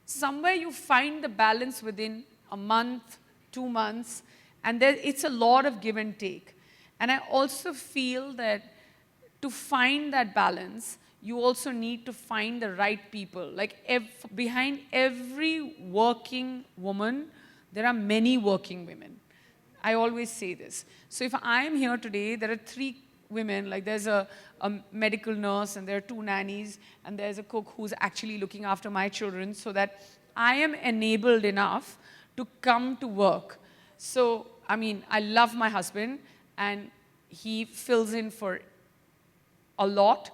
somewhere you find the balance within a month, 2 months, and it's a lot of give and take. And I also feel that to find that balance, you also need to find the right people. Like behind every working woman, there are many working women. I always say this. So if I am here today, there are 3 women, like there's a medical nurse and there are 2 nannies and there's a cook who's actually looking after my children so that I am enabled enough to come to work. So, I mean, I love my husband and he fills in for a lot.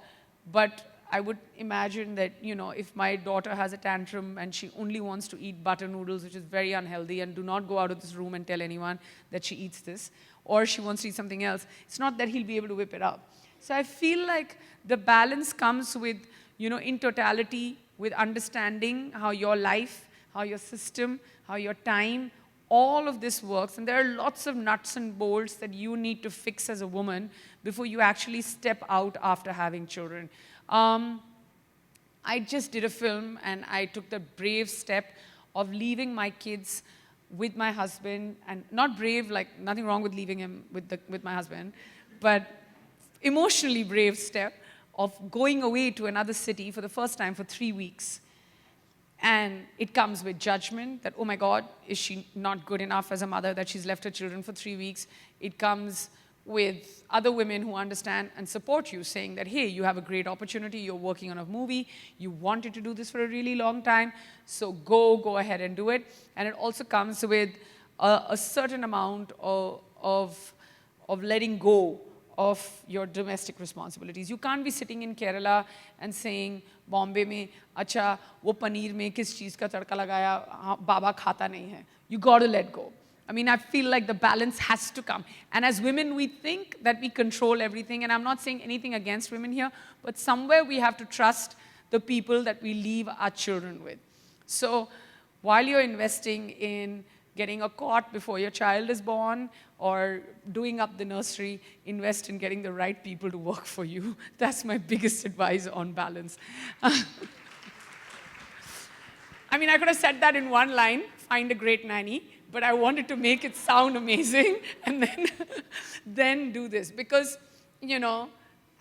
But I would imagine that, if my daughter has a tantrum and she only wants to eat butter noodles, which is very unhealthy, and do not go out of this room and tell anyone that she eats this, or she wants to eat something else, it's not that he'll be able to whip it up. So I feel like the balance comes with, in totality, with understanding how your life, how your system, how your time, all of this works, and there are lots of nuts and bolts that you need to fix as a woman before you actually step out after having children. I just did a film, and I took the brave step of leaving my kids with my husband, and not brave, like nothing wrong with leaving him with my husband, but emotionally brave step of going away to another city for the first time for 3 weeks. And it comes with judgment that, oh my God, is she not good enough as a mother that she's left her children for 3 weeks? It comes with other women who understand and support you, saying that, hey, you have a great opportunity, you're working on a movie, you wanted to do this for a really long time, so go ahead and do it. And it also comes with a certain amount of letting go of your domestic responsibilities. You can't be sitting in Kerala and saying, Bombay mein, acha, wo paneer mein kis cheez ka tadka lagaya, baba khata nahi hai. You got to let go. I mean, I feel like the balance has to come. And as women, we think that we control everything. And I'm not saying anything against women here, but somewhere we have to trust the people that we leave our children with. So while you're investing in getting a cot before your child is born, or doing up the nursery, invest in getting the right people to work for you. That's my biggest advice on balance. I mean, I could have said that in one line, find a great nanny, but I wanted to make it sound amazing, and then do this. Because, you know,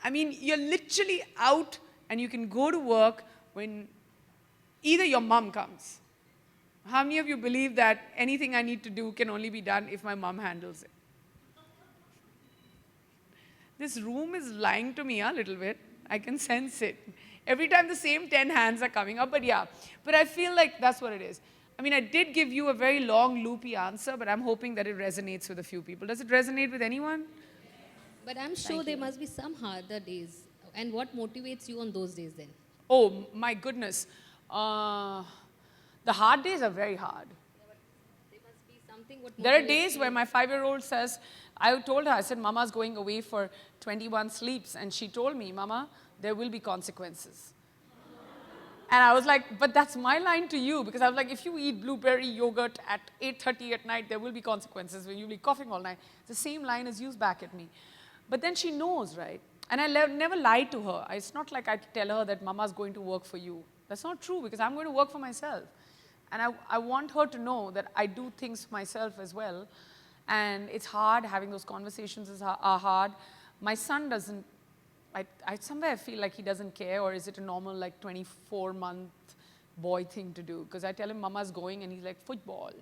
I mean, you're literally out, and you can go to work when either your mom comes. How many of you believe that anything I need to do can only be done if my mom handles it? This room is lying to me a little bit. I can sense it. Every time the same 10 hands are coming up, but yeah. But I feel like that's what it is. I mean, I did give you a very long, loopy answer, but I'm hoping that it resonates with a few people. Does it resonate with anyone? But I'm sure there must be some harder days. And what motivates you on those days then? Oh, my goodness. The hard days are very hard. There must be something what There are motivates days you. where my 5-year-old says, I told her, I said, Mama's going away for 21 sleeps. And she told me, Mama, there will be consequences. And I was like, but that's my line to you. Because I was like, if you eat blueberry yogurt at 8:30 at night, there will be consequences when you'll be coughing all night. The same line is used back at me. But then she knows, right? And I never lied to her. It's not like I tell her that Mama's going to work for you. That's not true, because I'm going to work for myself. And I want her to know that I do things for myself as well. And it's hard, having those conversations are hard. My son doesn't, somewhere I feel like he doesn't care, or is it a normal like 24-month boy thing to do? Because I tell him Mama's going and he's like, football.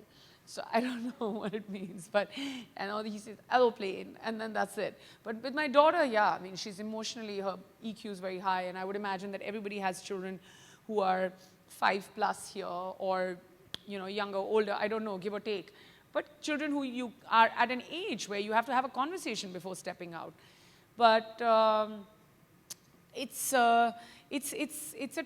So I don't know what it means, but, and he says, aeroplane, and then that's it. But with my daughter, yeah, I mean, she's emotionally, her EQ is very high, and I would imagine that everybody has children who are 5+ here, or, you know, younger, older, I don't know, give or take. But children who you are at an age where you have to have a conversation before stepping out. But it's a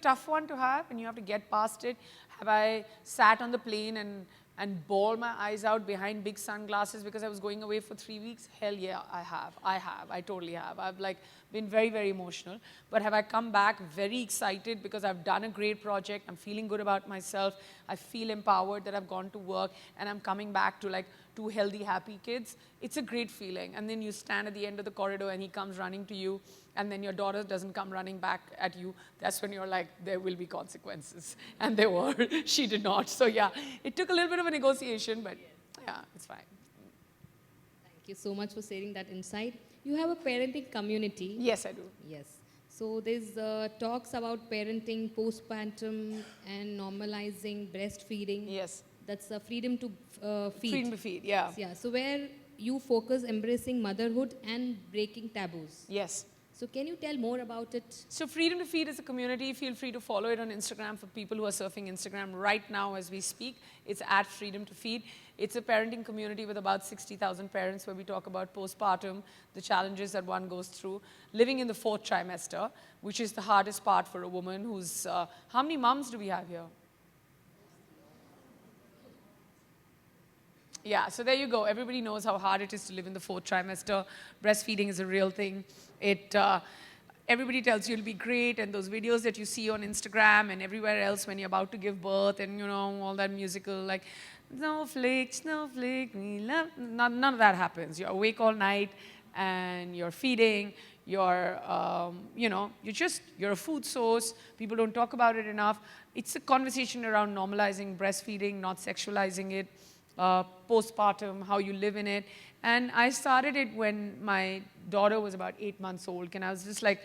tough one to have, and you have to get past it. Have I sat on the plane and bawled my eyes out behind big sunglasses because I was going away for 3 weeks? Hell yeah, I have. I totally have. I've like been very, very emotional. But have I come back very excited because I've done a great project, I'm feeling good about myself, I feel empowered that I've gone to work, and I'm coming back to like 2 healthy, happy kids? It's a great feeling. And then you stand at the end of the corridor and he comes running to you, and then your daughter doesn't come running back at you. That's when you're like, there will be consequences. And there were. She did not. So yeah, it took a little bit of a negotiation, but yeah, it's fine. Thank you so much for sharing that insight. You have a parenting community. Yes, I do. Yes. So there's talks about parenting postpartum and normalizing breastfeeding. Yes. That's freedom to feed. Freedom to feed, yeah. Yeah. So where you focus embracing motherhood and breaking taboos. Yes. So can you tell more about it? So Freedom to Feed is a community. Feel free to follow it on Instagram for people who are surfing Instagram right now as we speak. It's at Freedom to Feed. It's a parenting community with about 60,000 parents where we talk about postpartum, the challenges that one goes through, living in the 4th trimester, which is the hardest part for a woman who's... how many moms do we have here? Yeah, so there you go. Everybody knows how hard it is to live in the 4th trimester. Breastfeeding is a real thing. Everybody tells you it'll be great, and those videos that you see on Instagram and everywhere else when you're about to give birth and, you know, all that musical, like, snowflake, snowflake, we love. None of that happens. You're awake all night and you're feeding. You're, you're a food source. People don't talk about it enough. It's a conversation around normalizing breastfeeding, not sexualizing it, postpartum, how you live in it. And I started it when my daughter was about 8 months old, and I was just like,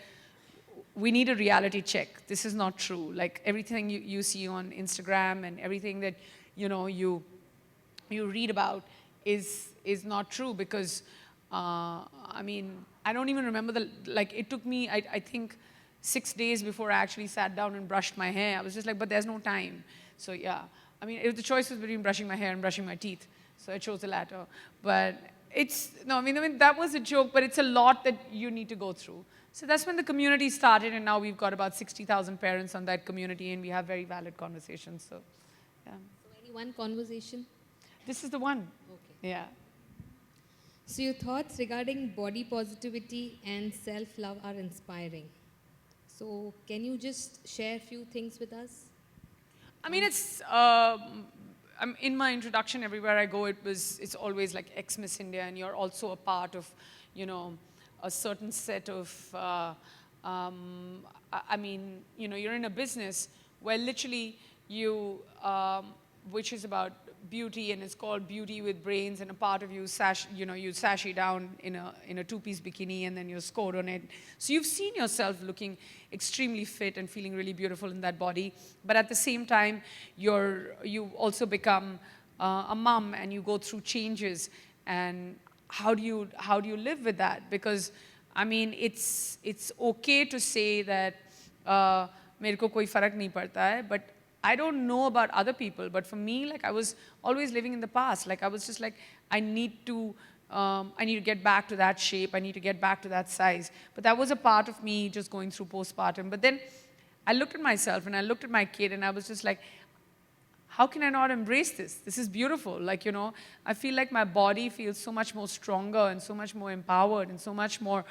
we need a reality check. This is not true. Like everything you see on Instagram and everything that, you read about is not true because, I don't even remember it took me, I think, 6 days before I actually sat down and brushed my hair. I was just like, but there's no time. So yeah, the choice was between brushing my hair and brushing my teeth. So I chose the latter. But that was a joke, but it's a lot that you need to go through. So that's when the community started, and now we've got about 60,000 parents on that community, and we have very valid conversations. So, yeah. So any one conversation? This is the one. Okay. Yeah. So your thoughts regarding body positivity and self-love are inspiring. So can you just share a few things with us? It's in my introduction, everywhere I go, it's always like ex-Miss India, and you're also a part of, a certain set of, you're in a business where literally you, which is about beauty, and it's called Beauty with Brains, and a part of you, you sashay down in a two-piece bikini, and then you're scored on it. So you've seen yourself looking extremely fit and feeling really beautiful in that body, but at the same time, you also become a mom, and you go through changes, and how do you live with that? Because it's okay to say that मेरे को कोई फर्क नहीं पड़ता है, but I don't know about other people, but for me, I was always living in the past. I was just like, I need to get back to that shape. I need to get back to that size. But that was a part of me just going through postpartum. But then I looked at myself and I looked at my kid, and I was just like, how can I not embrace this? This is beautiful. I feel like my body feels so much more stronger and so much more empowered and so much more,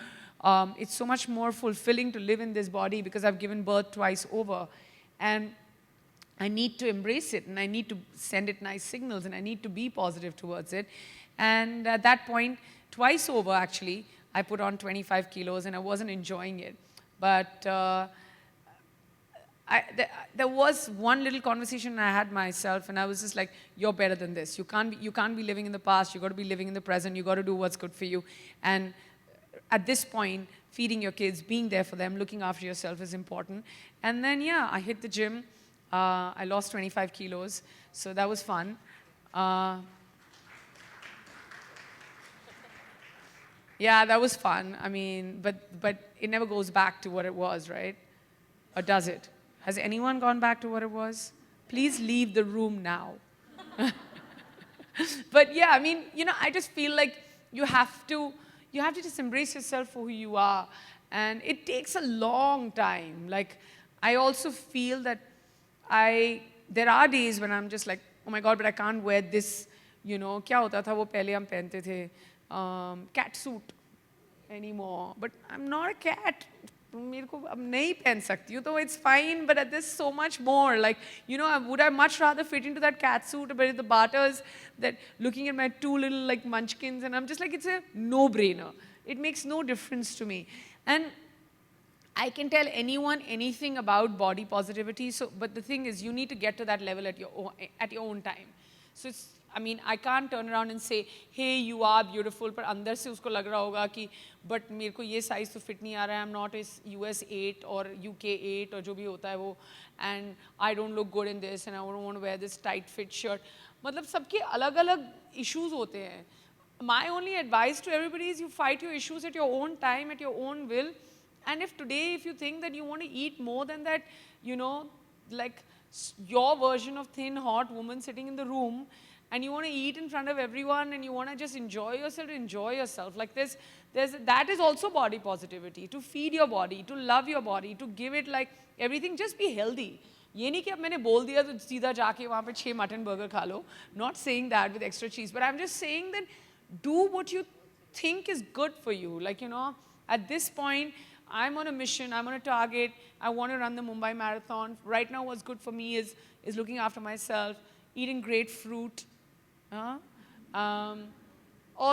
it's so much more fulfilling to live in this body because I've given birth twice over. And I need to embrace it, and I need to send it nice signals, and I need to be positive towards it. And at that point, twice over actually, I put on 25 kilos, and I wasn't enjoying it. But there was one little conversation I had myself, and I was just like, you're better than this. You can't be living in the past. You've got to be living in the present. You've got to do what's good for you. And at this point, feeding your kids, being there for them, looking after yourself is important. And then, yeah, I hit the gym. I lost 25 kilos, so that was fun. Yeah, that was fun. But it never goes back to what it was, right? Or does it? Has anyone gone back to what it was? Please leave the room now. But yeah, I just feel like you have to just embrace yourself for who you are. And it takes a long time. I also feel that there are days when I'm just like, oh my God, but I can't wear this, क्या होता था वो पहले हम पहनते थे, cat suit anymore. But I'm not a cat. मेरे को अब नहीं पहन सकती हूँ, तो it's fine, but there's so much more. Would I much rather fit into that cat suit, but the barters that looking at my two little munchkins, and I'm just like, it's a no-brainer. It makes no difference to me. And I can tell anyone anything about body positivity, but the thing is, you need to get to that level at your own time. So I can't turn around and say, hey, you are beautiful, but अंदर से उसको लग रहा होगा कि, but मेरे को ये size तो fit नहीं आ रहा है, I'm not a US 8 or UK 8 or जो भी होता है वो, and I don't look good in this, and I don't want to wear this tight fit shirt. सबके अलग-अलग issues होते हैं. My only advice to everybody is you fight your issues at your own time, at your own will. And if you think that you want to eat more than that, your version of thin, hot woman sitting in the room, and you want to eat in front of everyone, and you want to just enjoy yourself. That is also body positivity, to feed your body, to love your body, to give it everything, just be healthy. ये नहीं कि अब मैंने बोल दिया तो सीधा जाके वहाँ पे 6 mutton burger खा लो. Not saying that with extra cheese, but I'm just saying that do what you think is good for you. At this point, I'm on a mission, I'm on a target, I want to run the Mumbai Marathon. Right now what's good for me is looking after myself, eating great fruit, All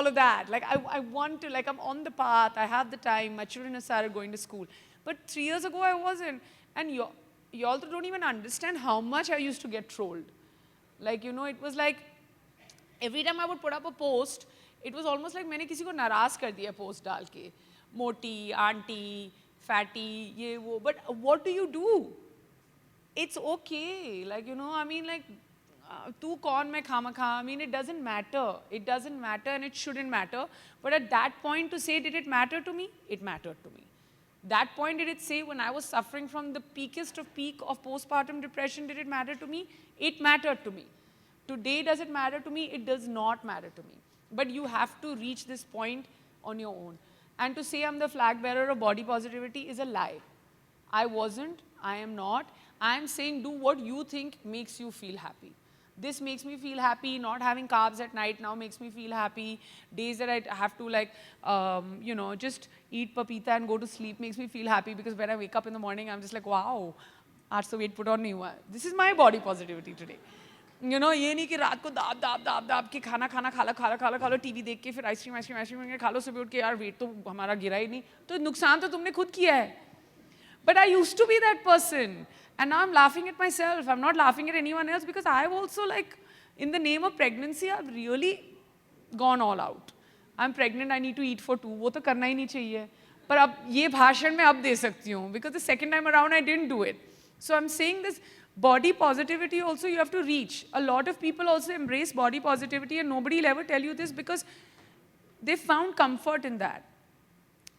of that. Like, I want to, like, I'm on the path, I have the time, my children have started going to school. But 3 years ago, I wasn't. And you all don't even understand how much I used to get trolled. Like, you know, it was like, every time I would put up a post, it was almost like मैंने किसी को नाराज कर दिया post डाल के. Moti, auntie, fatty, ye wo. But what do? It's okay. Like, you know, I mean, like, tu kaun main khama kha. I mean, it doesn't matter. It doesn't matter and it shouldn't matter. But at that point to say, did it matter to me? It mattered to me. That point, did it say when I was suffering from the peak of postpartum depression, did it matter to me? It mattered to me. Today, does it matter to me? It does not matter to me. But you have to reach this point on your own. And to say I'm the flag bearer of body positivity is a lie. I wasn't, I am not. I am saying do what you think makes you feel happy. This makes me feel happy. Not having carbs at night now makes me feel happy. Days that I have to, like, you know, just eat papita and go to sleep makes me feel happy, because when I wake up in the morning, I'm just like, wow, aaj to weight put on nahi hua. This is my body positivity today. You know, ये नहीं कि रात को दाब के खाना खा लो TV देख के फिर आइसक्रीम खा लो, सुबह उठ के यार वेट तो हमारा गिरा ही नहीं, तो नुकसान तो तुमने खुद किया है. But I used to be that person. And now I'm laughing at myself. I'm not laughing at anyone else, because I've also, like, in the name of pregnancy, I've really gone all out. I'm pregnant, I need to eat for 2. वो तो करना ही नहीं चाहिए. पर अब ये भाषण मैं अब दे सकती हूँ, because the second time around I didn't do it. So I'm saying this body positivity also you have to reach. A lot of people also embrace body positivity and nobody will ever tell you this because they found comfort in that.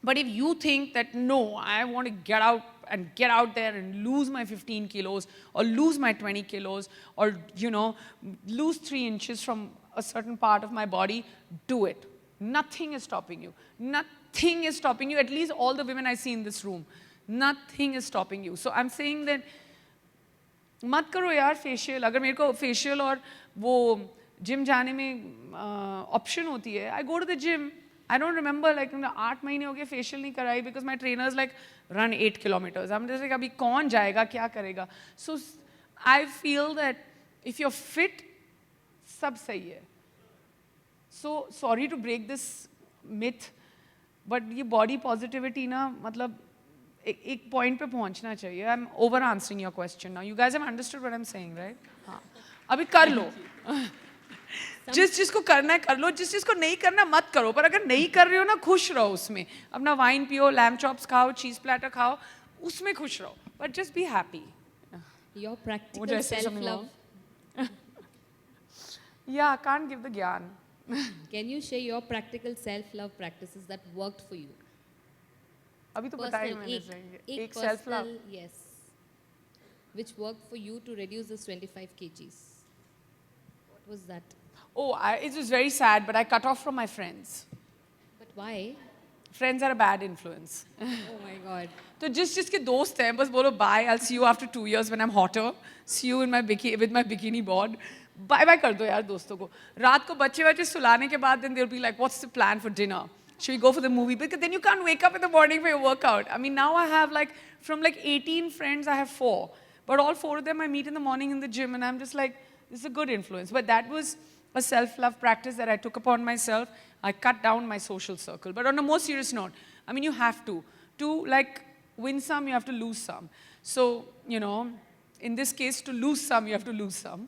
But if you think that, no, I want to get out there and lose my 15 kilos or lose my 20 kilos or, you know, lose 3 inches from a certain part of my body, do it. Nothing is stopping you. Nothing is stopping you. At least all the women I see in this room. Nothing is stopping you. So I'm saying that मत करो यार facial. अगर मेरे को facial और वो gym जाने में ऑप्शन होती है, I go to the gym. I don't remember, like 8 महीने हो गए फेशियल नहीं कराई, because my trainers like run 8 kilometres. हम जैसे अभी कौन जाएगा, क्या करेगा. So I feel that if you are fit, सब सही है. So sorry to break this myth, but ये बॉडी पॉजिटिविटी ना, मतलब एक पॉइंट पे पहुंचना चाहिए. I am over answering your question now. You guys have understood what I am saying, right? हाँ, अभी कर लो. जिसको करना है कर लो, जिसको नहीं करना मत करो. पर अगर नहीं कर रहे हो ना, खुश रहो उसमें. अपना वाइन पियो, लैम्ब चॉप्स खाओ, चीज प्लेटर खाओ, उसमें खुश रहो. But just be happy. Your practical self-love. Yeah, I can't give the gyan. Can you share your practical self-love practices that worked for you? अभी तो बताया मैंने. एक self love. Yes. Which worked for you to reduce this 25 kgs? What was that? Oh, it was very sad, but I cut off from my friends. But why? Friends are a bad influence. Oh my God. तो जिसके दोस्त हैं, बस बोलो bye. I'll see you after 2 years when I'm hotter. See you in my with my bikini board. Bye कर दो यार दोस्तों को. रात को बच्चे सुलाने के बाद then they'll be like, what's the plan for dinner? Should we go for the movie? Because then you can't wake up in the morning for your workout. I mean, now I have from 18 friends, I have 4. But all 4 of them I meet in the morning in the gym, and I'm just like, this is a good influence. But that was a self-love practice that I took upon myself. I cut down my social circle. But on a more serious note, I mean, you have to. To win some, you have to lose some. So, you know, in this case, to lose some, you have to lose some.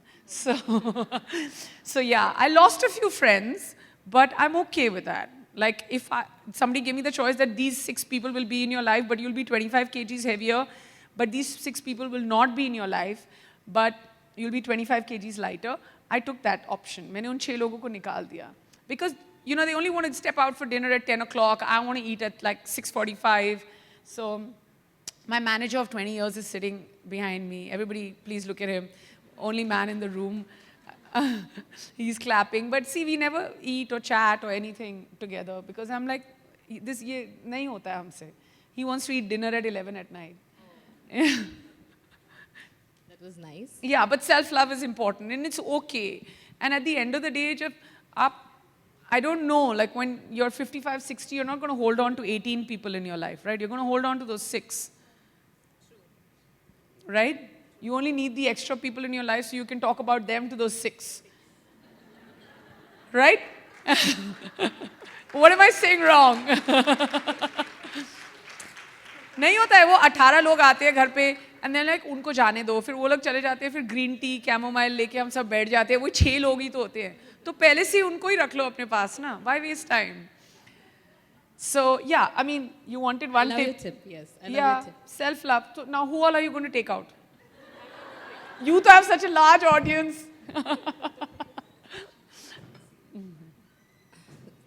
So yeah, I lost a few friends, but I'm okay with that. Like, if somebody gave me the choice that these 6 people will be in your life, but you'll be 25 kgs heavier, but these 6 people will not be in your life, but you'll be 25 kgs lighter, I took that option. मैंने उन 6 लोगों को निकाल दिया. Because, you know, they only want to step out for dinner at 10 o'clock. I want to eat at 6:45. So my manager of 20 years is sitting behind me. Everybody, please look at him. Only man in the room. He's clapping. But see, we never eat or chat or anything together because I'm like, ये नहीं होता है हमसे. He wants to eat dinner at 11 at night. That was nice. Yeah, but self-love is important and it's okay. And at the end of the day, I don't know, like when you're 55, 60, you're not going to hold on to 18 people in your life, right? You're going to hold on to those 6. True. Right? You only need the extra people in your life so you can talk about them to those 6. right? What am I saying wrong? नहीं होता है वो 18 लोग आते हैं घर पे and then like उनको जाने दो फिर वो लोग चले जाते हैं फिर ग्रीन टी कैमोमाइल लेके हम सब बैठ जाते हैं वो 6 लोग ही तो होते हैं तो पहले से उनको ही रख लो अपने पास ना why waste time so yeah I mean you wanted one I love tip your tip, yes. I love yeah your tip. self love so now who all are you going to take out you to have such a large audience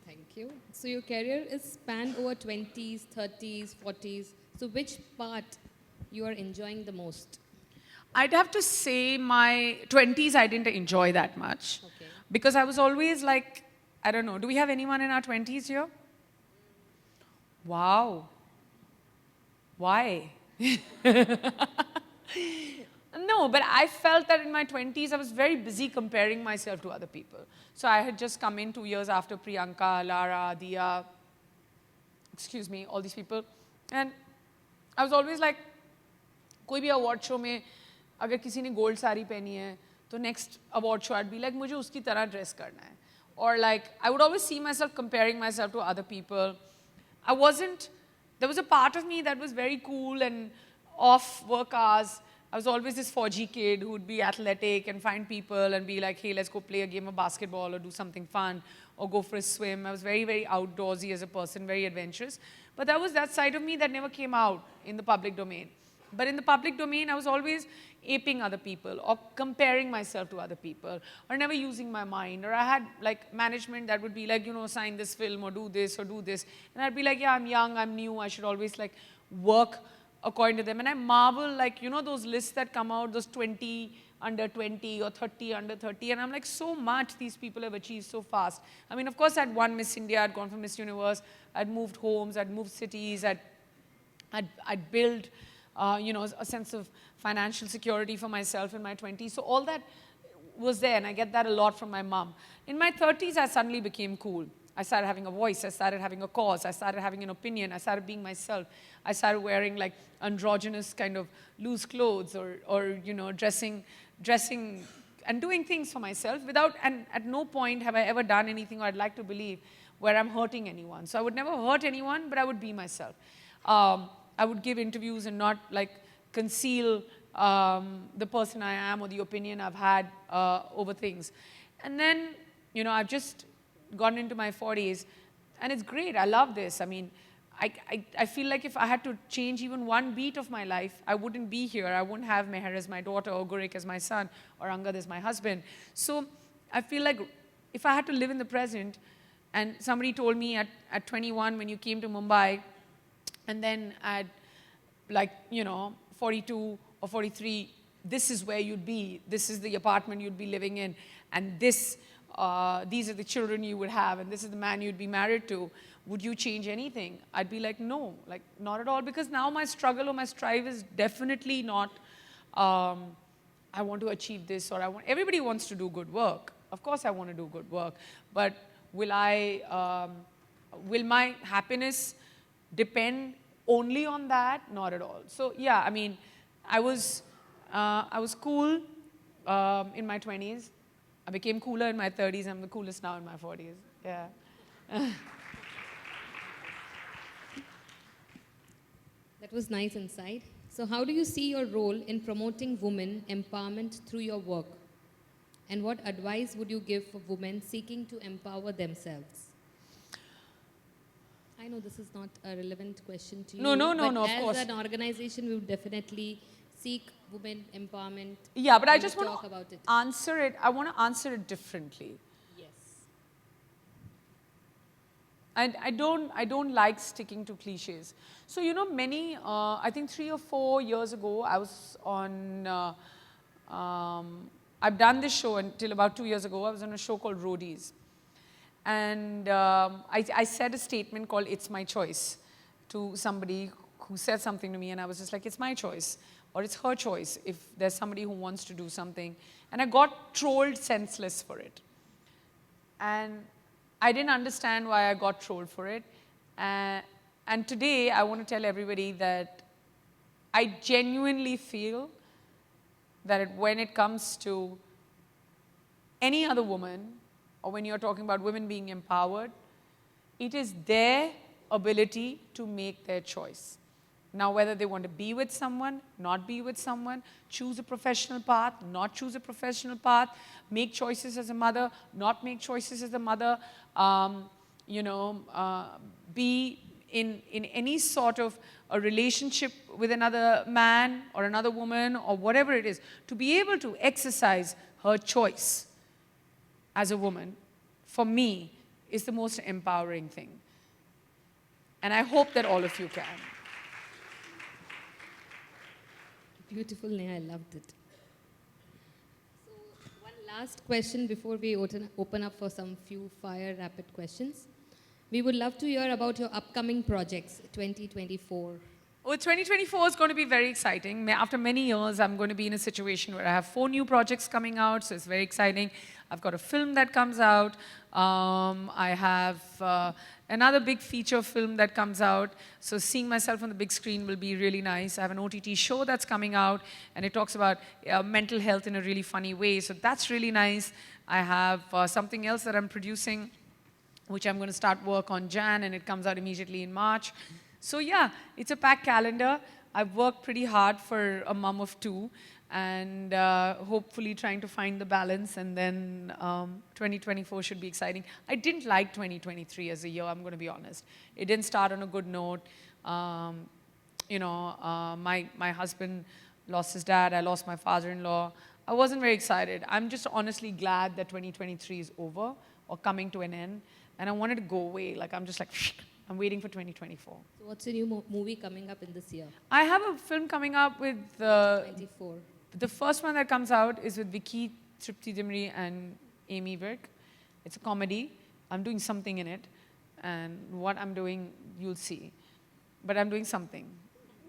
Thank you. So your career is spanned over 20s, 30s, 40s. So which part you are enjoying the most? I'd have to say my 20s I didn't enjoy that much. Okay. Because I was always like, I don't know, do we have anyone in our 20s here? Wow. Why? No, but I felt that in my 20s I was very busy comparing myself to other people. So I had just come in 2 years after Priyanka, Lara, Diya, excuse me, all these people. And I was always like, कोई भी award show में अगर किसी ने gold sari पहनी है तो next award show I'd be like मुझे उसकी तरह dress करना है or like I would always see myself comparing myself to other people there was a part of me that was very cool and off work hours I was always this 4G kid who would be athletic and find people and be like hey let's go play a game of basketball or do something fun or go for a swim I was very very outdoorsy as a person very adventurous but that was that side of me that never came out in the public domain. But in the public domain, I was always aping other people or comparing myself to other people or never using my mind. Or I had like management that would be like, you know, sign this film or do this or do this. And I'd be like, yeah, I'm young, I'm new, I should always like work according to them. And I marvel like, you know, those lists that come out, those 20 under 20 or 30 under 30. And I'm like, so much these people have achieved so fast. I mean, of course, I'd won Miss India, I'd gone for Miss Universe, I'd moved homes, I'd moved cities, I'd built you know, a sense of financial security for myself in my 20s. So all that was there, and I get that a lot from my mom. In my 30s, I suddenly became cool. I started having a voice, I started having a cause, I started having an opinion, I started being myself. I started wearing like androgynous kind of loose clothes or you know, dressing and doing things for myself without, and at no point have I ever done anything or I'd like to believe where I'm hurting anyone. So I would never hurt anyone, but I would be myself. I would give interviews and not like conceal the person I am or the opinion I've had over things. And then, you know, I've just gotten into my 40s and it's great. I love this. I mean, I feel like if I had to change even one beat of my life, I wouldn't be here. I wouldn't have Meher as my daughter or Gurik as my son or Angad as my husband. So I feel like if I had to live in the present and somebody told me at 21 when you came to Mumbai, and then at like, you know, 42 or 43, this is where you'd be. This is the apartment you'd be living in. And these are the children you would have. And this is the man you'd be married to. Would you change anything? I'd be like, no, like not at all. Because now my struggle or my strive is definitely not, I want to achieve this or everybody wants to do good work. Of course I want to do good work. But will my happiness depend only on that? Not at all. So yeah, I mean, I was cool in my 20s. I became cooler in my 30s. I'm the coolest now in my 40s. Yeah. That was nice insight. So how do you see your role in promoting women empowerment through your work? And what advice would you give for women seeking to empower themselves? I know this is not a relevant question to you. No, but of course. as an organization, we would definitely seek women empowerment. Yeah, but I and just talk want to about it. answer it. I want to answer it differently. Yes. And I don't like sticking to cliches. So, you know, I think 3 or 4 years ago, I was on, I've done this show until about 2 years ago. I was on a show called Roadies. And I said a statement called, "It's my choice," to somebody who said something to me, and I was just like, it's my choice, or it's her choice if there's somebody who wants to do something. And I got trolled senseless for it. And I didn't understand why I got trolled for it. And today, I want to tell everybody that I genuinely feel that when it comes to any other woman, or when you're talking about women being empowered, it is their ability to make their choice. Now, whether they want to be with someone, not be with someone, choose a professional path, not choose a professional path, make choices as a mother, not make choices as a mother, be in any sort of a relationship with another man or another woman or whatever it is, to be able to exercise her choice as a woman, for me, is the most empowering thing. And I hope that all of you can. Beautiful, Neha, I loved it. So, one last question before we open up for some few fire rapid questions. We would love to hear about your upcoming projects, 2024. Well, 2024 is going to be very exciting. After many years, I'm going to be in a situation where I have 4 new projects coming out, so it's very exciting. I've got a film that comes out. I have another big feature film that comes out. So seeing myself on the big screen will be really nice. I have an OTT show that's coming out, and it talks about mental health in a really funny way. So that's really nice. I have something else that I'm producing, which I'm going to start work on Jan, and it comes out immediately in March. So yeah, it's a packed calendar. I've worked pretty hard for a mom of 2, and hopefully trying to find the balance, and then 2024 should be exciting. I didn't like 2023 as a year, I'm going to be honest. It didn't start on a good note. My husband lost his dad, I lost my father-in-law. I wasn't very excited. I'm just honestly glad that 2023 is over or coming to an end, and I wanted to go away. Like, I'm just like, I'm waiting for 2024. So what's a new movie coming up in this year? I have a film coming up with 24. The first one that comes out is with Vicky Tripti Dimri and Amy Virk. It's a comedy. I'm doing something in it, and what I'm doing, you'll see. But I'm doing something.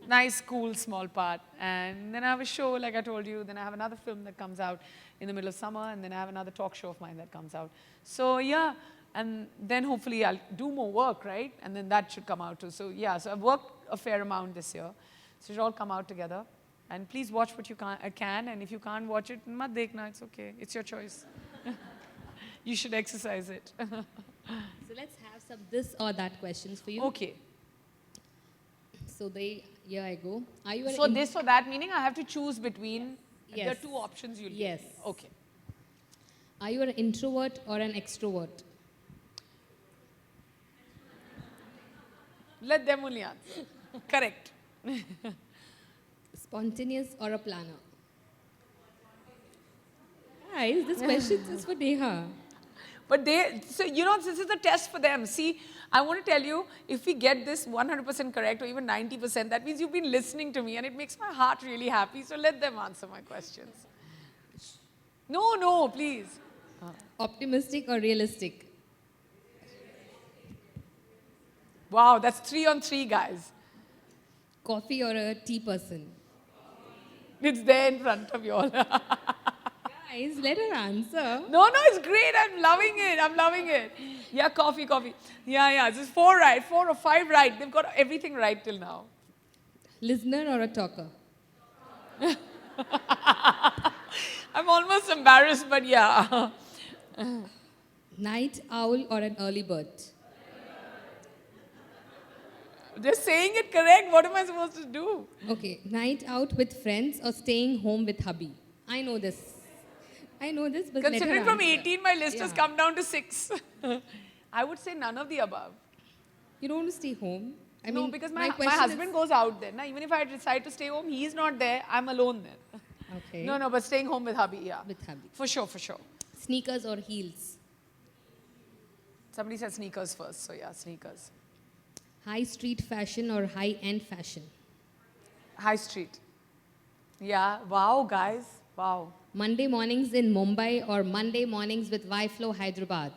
Nice, cool, small part. And then I have a show, like I told you. Then I have another film that comes out in the middle of summer, and then I have another talk show of mine that comes out. So yeah, and then hopefully I'll do more work, right? And then that should come out too. So yeah, so I've worked a fair amount this year. So it should all come out together. And please watch what you can, and if you can't watch it, mat dekhna, it's okay. It's your choice. You should exercise it. So let's have some this or that questions for you. Okay. So here I go. Are you So this or that, meaning I have to choose between, Yes. there are 2 options you'll Yes. give. Okay. Are you an introvert or an extrovert? Let them only answer. Correct. Spontaneous or a planner? Guys, this question is for Neha. But so this is a test for them. See, I want to tell you, if we get this 100% correct or even 90%, that means you've been listening to me, and it makes my heart really happy. So let them answer my questions. No, please. Optimistic or realistic? Wow, that's 3 on 3, guys. Coffee or a tea person? It's there in front of you all. Guys, let her answer. No, it's great. I'm loving it. Yeah, coffee. Yeah, just 4 right, 4 or 5 right. They've got everything right till now. Listener or a talker? I'm almost embarrassed, but yeah. Night owl or an early bird? They're saying it correct. What am I supposed to do? Okay, night out with friends or staying home with hubby? I know this, but let her Considering from answer. 18, my list has Yeah. come down to 6. I would say none of the above. You don't want to stay home? No, because my question husband goes out there. Now, even if I decide to stay home, he's not there. I'm alone there. Okay. No, but staying home with hubby, yeah. With hubby. For sure. Sneakers or heels? Somebody said sneakers first, so yeah, sneakers. High street fashion or high-end fashion? High street. Yeah, wow, guys, wow. Monday mornings in Mumbai or Monday mornings with Y-Flow Hyderabad?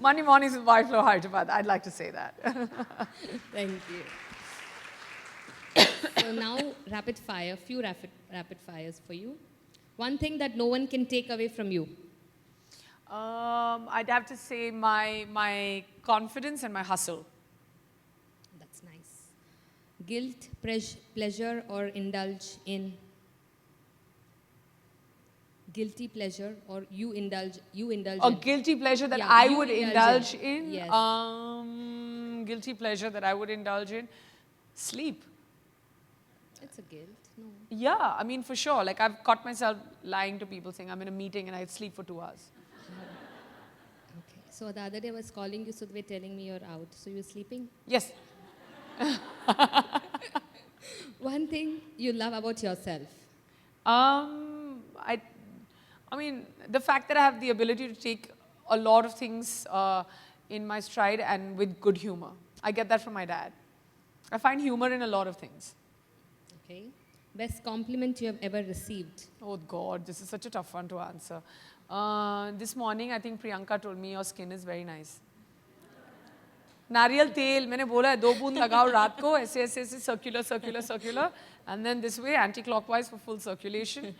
Monday mornings with Y-Flow Hyderabad, I'd like to say that. Thank you. So now, rapid fire, few rapid fires for you. One thing that no one can take away from you? I'd have to say my confidence and my hustle. That's nice. Guilt, pleasure, or indulge in? Guilty pleasure or you indulge A in. guilty pleasure that Yeah, I you would indulge indulge in. in. Yes. Guilty pleasure that I would indulge in. Sleep. It's a guilt. No. Yeah, I mean, for sure. Like, I've caught myself lying to people saying I'm in a meeting and I sleep for 2 hours. Okay. So the other day I was calling you, so they were telling me you're out. So you're sleeping? Yes. One thing you love about yourself. I mean, the fact that I have the ability to take a lot of things in my stride and with good humor. I get that from my dad. I find humor in a lot of things. Okay. Best compliment you have ever received. Oh God, this is such a tough one to answer. This morning, I think Priyanka told me your skin is very nice. नारियल तेल मैंने बोला है 2 बूंद लगाओ रात को ऐसे ऐसे ऐसे circular and then this way anti-clockwise for full circulation.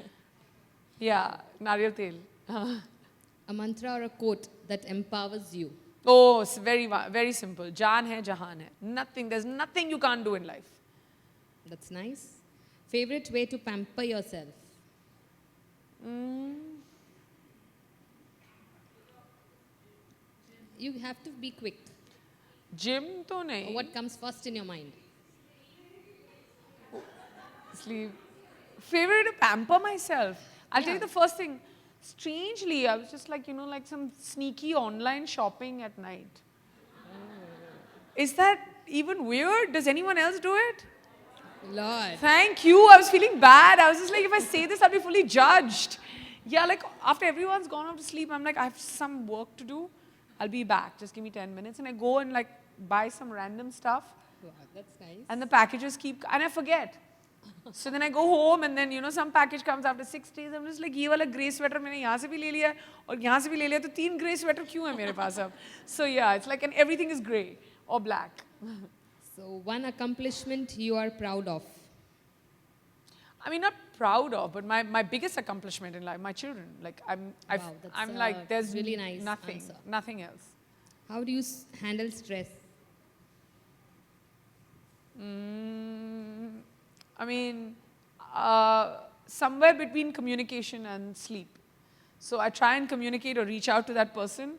Yeah, नारियल तेल. A mantra or a quote that empowers you. Oh, it's very simple. Jaan hai, jahan hai. Nothing, there's nothing you can't do in life. That's nice. Favorite way to pamper yourself. You have to be quick. Gym to nahi. What comes first in your mind? Sleep. Favorite to pamper myself. I'll tell you the first thing. Strangely, I was just like, like some sneaky online shopping at night. Is that even weird? Does anyone else do it? Lord. Thank you. I was feeling bad. I was just like, if I say this, I'll be fully judged. Yeah, like after everyone's gone off to sleep, I'm like, I have some work to do. I'll be back. Just give me 10 minutes. And I go and like buy some random stuff. Wow, that's nice. And the packages and I forget. So then I go home and then, some package comes after 6 days. I'm just like, ये वाला grey sweater मैंने यहाँ से भी ले लिया और यहाँ से भी ले लिया तो 3 grey sweater क्यों है मेरे पास अब? So yeah, it's like, and everything is grey or black. So one accomplishment you are proud of. I mean, not proud of, but my biggest accomplishment in life, my children. Like I'm like, there's really nice nothing else. How do you handle stress? I mean, somewhere between communication and sleep. So I try and communicate or reach out to that person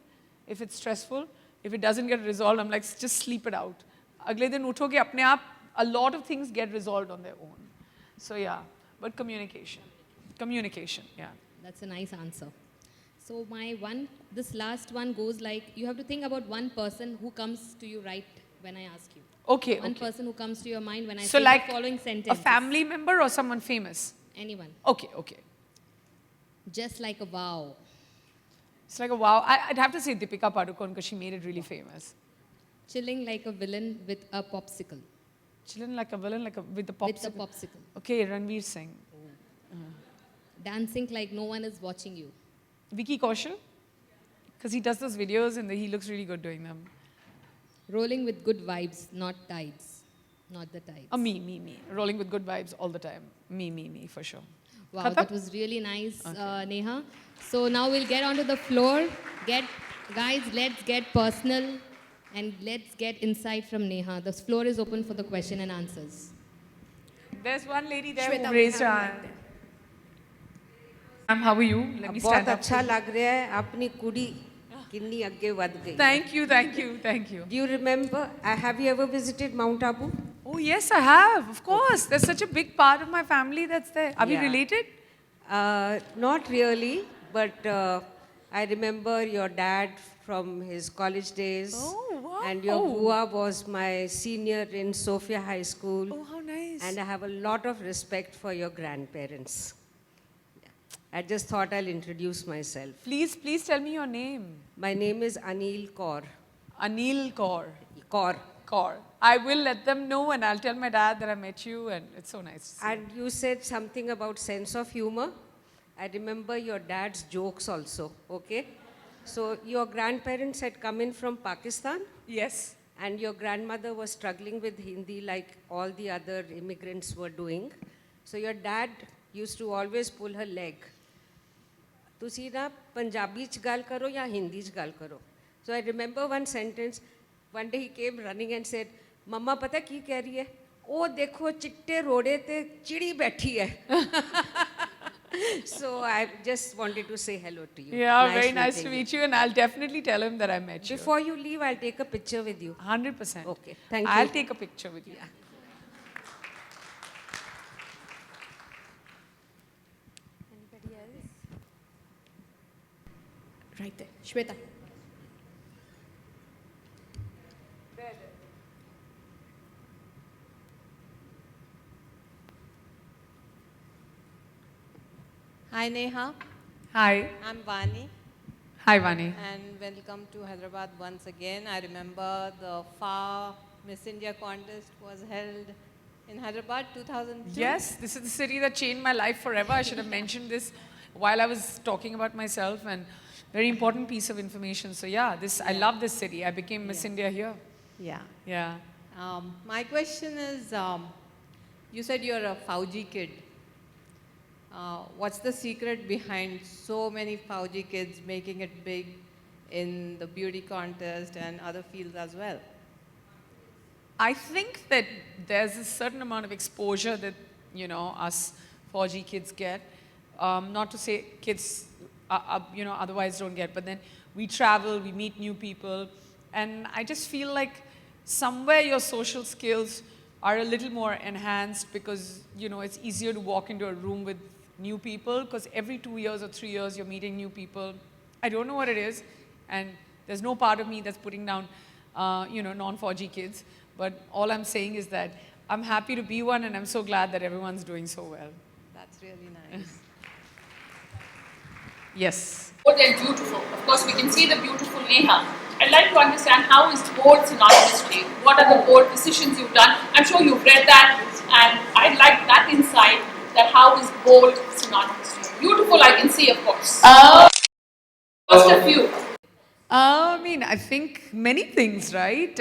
if it's stressful. If it doesn't get resolved, I'm like, just sleep it out. Agle din uthoge apne aap, a lot of things get resolved on their own. So yeah, but communication, yeah. That's a nice answer. So this last one goes like, you have to think about one person who comes to you right when I ask you. Okay, One person who comes to your mind when I so say like the following sentence. a family member or someone famous? Anyone. Okay. Just like a wow. It's like a wow. I'd have to say Deepika Padukone because she made it really famous. Chilling like a villain with a popsicle. Chilling like a villain with a popsicle? With a popsicle. Okay, Ranveer Singh. Dancing like no one is watching you. Vicky Kaushal? Because he does those videos and he looks really good doing them. Rolling with good vibes, not tides. Not the tides. Me. Rolling with good vibes all the time. Me, for sure. Wow, Khatam? that was really nice, Neha. So now we'll get onto the floor. Guys, let's get personal and let's get insight from Neha. The floor is open for the question and answers. There's one lady there who raised her hand. Ma'am, how are you? Let me stand up. बहुत अच्छा लग रहा है अपनी कुड़ी कितनी आगे बढ़ गई. Thank you. Do you remember? Have you ever visited Mount Abu? Oh yes, I have. Of course. There's such a big part of my family that's there. Are we related? Not really, but I remember your dad from his college days. Oh, wow. And your Bua was my senior in Sophia High School. Oh, how nice. And I have a lot of respect for your grandparents. I just thought I'll introduce myself. Please tell me your name. My name is Anil Kaur. Anil Kaur. Kaur. I will let them know and I'll tell my dad that I met you and it's so nice to see And you said something about sense of humor. I remember your dad's jokes also, okay? So your grandparents had come in from Pakistan? Yes. And your grandmother was struggling with Hindi like all the other immigrants were doing. So your dad used to always pull her leg. तुसी ना पंजाबी च गल करो या हिंदी च गल करो. So I remember one sentence. One day he came running and said, "Mama, पता की कह रही है? ओ देखो चिट्टे रोड़े ते चिड़ी बैठी है." So I just wanted to say hello to you. Yeah, very nice to meeting meet you, and I'll definitely tell him that I met you. Before you leave, I'll take a picture with you. 100%. Okay, thank you. I'll take a picture with you. Yeah. Anybody else? Right there. Shweta. Hi Neha, Hi. I'm Vani Hi, Vani. and welcome to Hyderabad once again. I remember the FAR Miss India contest was held in Hyderabad 2002. Yes, this is the city that changed my life forever. I should have mentioned this while I was talking about myself, and very important piece of information. So yeah, I love this city. I became Miss India here. Yeah. Yeah. My question is, you said you're a Fauji kid. What's the secret behind so many Fauji kids making it big in the beauty contest and other fields as well? I think that there's a certain amount of exposure that, us 4G kids get. Not to say kids, otherwise don't get, but then we travel, we meet new people, and I just feel like somewhere your social skills are a little more enhanced because, it's easier to walk into a room with new people because every 2 years or 3 years you're meeting new people. I don't know what it is, and there's no part of me that's putting down, non-4G kids. But all I'm saying is that I'm happy to be one, and I'm so glad that everyone's doing so well. That's really nice. Yes. Bold and beautiful. Of course, we can see the beautiful Neha. I'd like to understand how is bold synonymous to you? What are the bold decisions you've done? I'm sure you've read that, and I'd like that insight that how is bold synonymous to you? Beautiful, I can see, of course. Just a few. I think many things, right?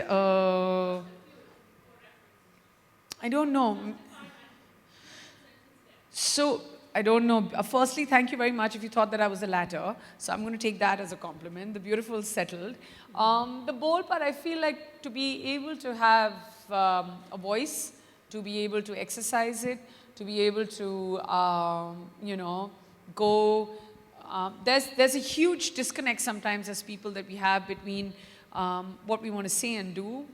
I don't know. So, I don't know. Firstly, thank you very much if you thought that I was the latter. So I'm going to take that as a compliment. The beautiful settled. The bold part, I feel like to be able to have a voice, to be able to exercise it, to be able to, go. There's a huge disconnect sometimes as people that we have between what we want to say and do.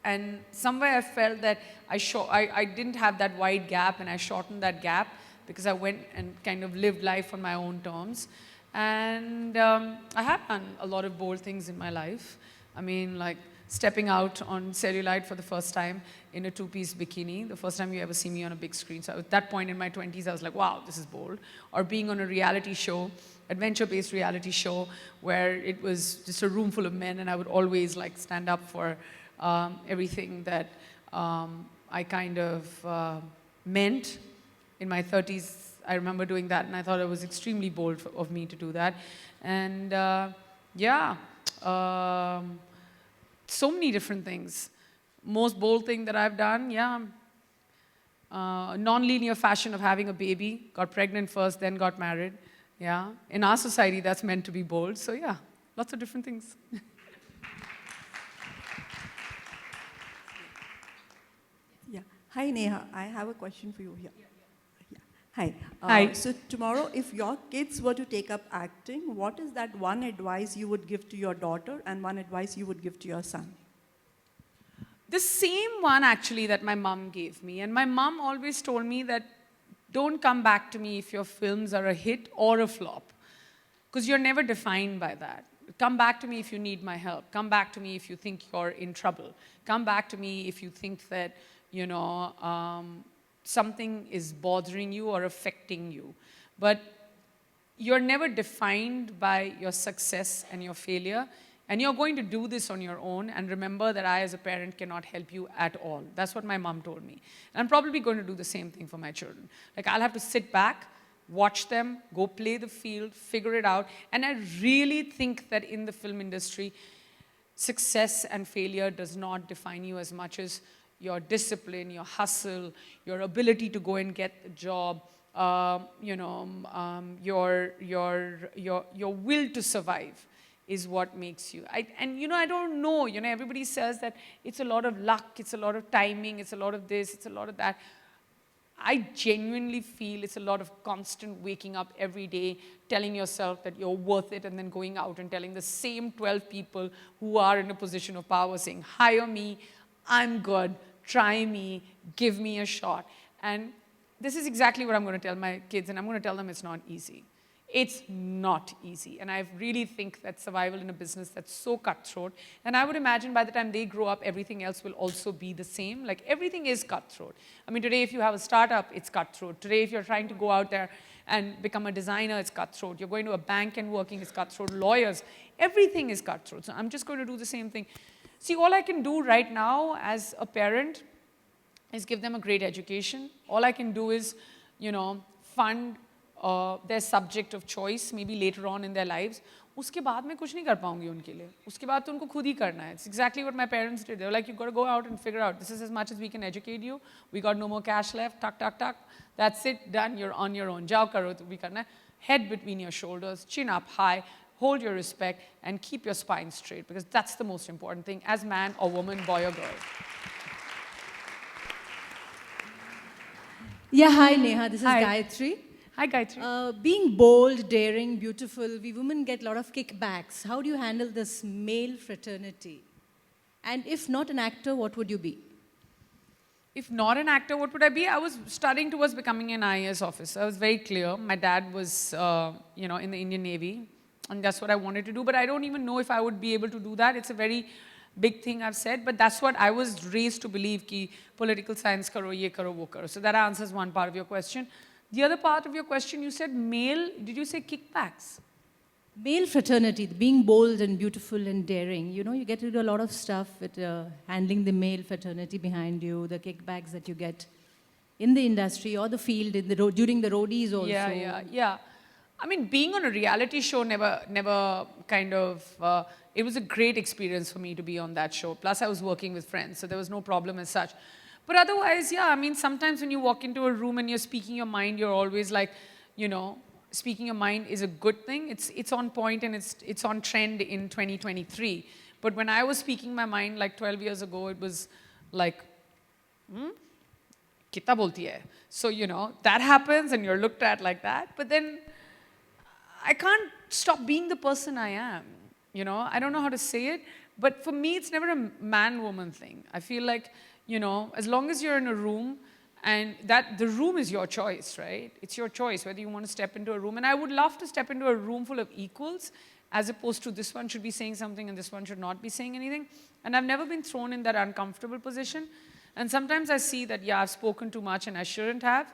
And somewhere I felt that I didn't have that wide gap, and I shortened that gap because I went and kind of lived life on my own terms. And I have done a lot of bold things in my life. Like stepping out on cellulite for the first time in a two-piece bikini, the first time you ever see me on a big screen. So at that point in my 20s, I was like, wow, this is bold. Or being on a reality show, adventure-based reality show, where it was just a room full of men, and I would always stand up for everything that I kind of meant. In my 30s, I remember doing that, and I thought it was extremely bold of me to do that. And so many different things. Most bold thing that I've done, non-linear fashion of having a baby. Got pregnant first, then got married. Yeah, in our society, that's meant to be bold. So yeah, lots of different things. Yeah. Hi, Neha. I have a question for you here. Yeah. Hi. Hi. So tomorrow, if your kids were to take up acting, what is that one advice you would give to your daughter and one advice you would give to your son? The same one actually that my mom gave me. And my mom always told me that don't come back to me if your films are a hit or a flop, because you're never defined by that. Come back to me if you need my help. Come back to me if you think you're in trouble. Come back to me if you think that, something is bothering you or affecting you. But you're never defined by your success and your failure. And you're going to do this on your own, and remember that I as a parent cannot help you at all. That's what my mom told me. And I'm probably going to do the same thing for my children. I'll have to sit back, watch them, go play the field, figure it out. And I really think that in the film industry, success and failure does not define you as much as your discipline, your hustle, your ability to go and get the job, your will to survive is what makes you. I don't know, everybody says that it's a lot of luck, it's a lot of timing, it's a lot of this, it's a lot of that. I genuinely feel it's a lot of constant waking up every day, telling yourself that you're worth it, and then going out and telling the same 12 people who are in a position of power, saying, hire me, I'm good, try me, give me a shot. And this is exactly what I'm going to tell my kids, and I'm going to tell them it's not easy. It's not easy. And I really think that survival in a business that's so cutthroat, and I would imagine by the time they grow up, everything else will also be the same. Like, everything is cutthroat. I mean, today if you have a startup, it's cutthroat. Today if you're trying to go out there and become a designer, it's cutthroat. You're going to a bank and working, it's cutthroat. Lawyers, everything is cutthroat. So I'm just going to do the same thing. See, all I can do right now as a parent is give them a great education. All I can do is, fund their subject of choice, maybe later on in their lives. उसके बाद मैं कुछ नहीं कर पाऊंगी उनके लिए. उसके बाद तो उनको खुद ही करना है. It's exactly what my parents did. They were like, you got to go out and figure out. This is as much as we can educate you. We got no more cash left. Tuck, tuck, tuck. That's it. Done. You're on your own. Jao karo to bhi karna hai. Head between your shoulders, chin up high, hold your respect, and keep your spine straight, because that's the most important thing as man or woman, boy or girl. Yeah, hi Neha, this is Hi. Gayatri. Hi, Gayatri. Being bold, daring, beautiful, we women get a lot of kickbacks. How do you handle this male fraternity? And if not an actor, what would you be? If not an actor, what would I be? I was studying towards becoming an IAS officer. I was very clear. My dad was, in the Indian Navy, and that's what I wanted to do. But I don't even know if I would be able to do that. It's a very big thing I've said, but that's what I was raised to believe, ki political science karo, ye karo, wo karo. So that answers one part of your question. The other part of your question, you said male, did you say kickbacks? Male fraternity, being bold and beautiful and daring. You get to do a lot of stuff with handling the male fraternity behind you, the kickbacks that you get in the industry or the field, during the roadies also. Yeah. I mean, being on a reality show never kind of, it was a great experience for me to be on that show. Plus, I was working with friends, so there was no problem as such. But otherwise, yeah, I mean, sometimes when you walk into a room and you're speaking your mind, you're always like, speaking your mind is a good thing. It's on point and it's on trend in 2023. But when I was speaking my mind like 12 years ago, it was like, kitna bolti hai? So, that happens and you're looked at like that. But then I can't stop being the person I am. I don't know how to say it. But for me, it's never a man-woman thing. I feel like, as long as you're in a room, and that the room is your choice, right? It's your choice whether you want to step into a room. And I would love to step into a room full of equals, as opposed to this one should be saying something and this one should not be saying anything. And I've never been thrown in that uncomfortable position. And sometimes I see that, yeah, I've spoken too much and I shouldn't have.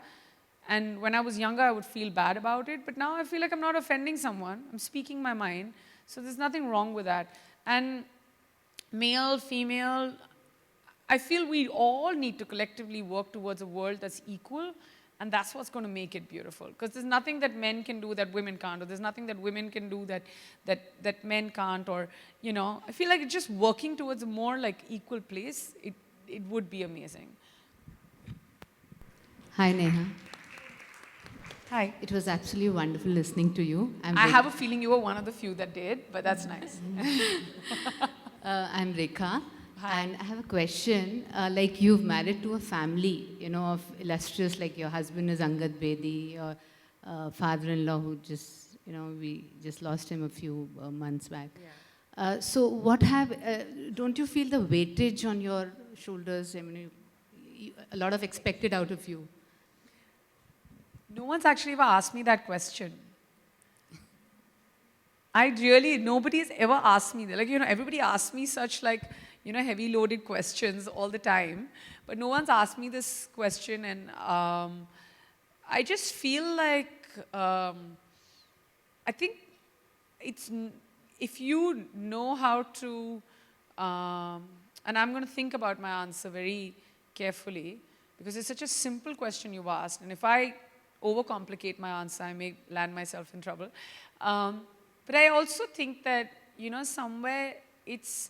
And when I was younger, I would feel bad about it. But now I feel like I'm not offending someone. I'm speaking my mind. So there's nothing wrong with that. And male, female, I feel we all need to collectively work towards a world that's equal, and that's what's going to make it beautiful. Because there's nothing that men can do that women can't, or there's nothing that women can do that men can't, or, I feel like it's just working towards a more like equal place, it would be amazing. Hi, Neha. Hi. It was absolutely wonderful listening to you. I have a feeling you were one of the few that did, but that's nice. I'm Rekha. Hi. And I have a question. Like, you've married to a family, of illustrious, like your husband is Angad Bedi, your father-in-law who just, we just lost him a few months back. Yeah. So don't you feel the weightage on your shoulders? I mean, a lot of expected out of you. No one's actually ever asked me that question. Nobody's ever asked me that. Like, everybody asks me such like, heavy loaded questions all the time. But no one's asked me this question, and I just feel like, I think if you know how to, and I'm going to think about my answer very carefully, because it's such a simple question you've asked, and if I overcomplicate my answer, I may land myself in trouble. But I also think that, somewhere it's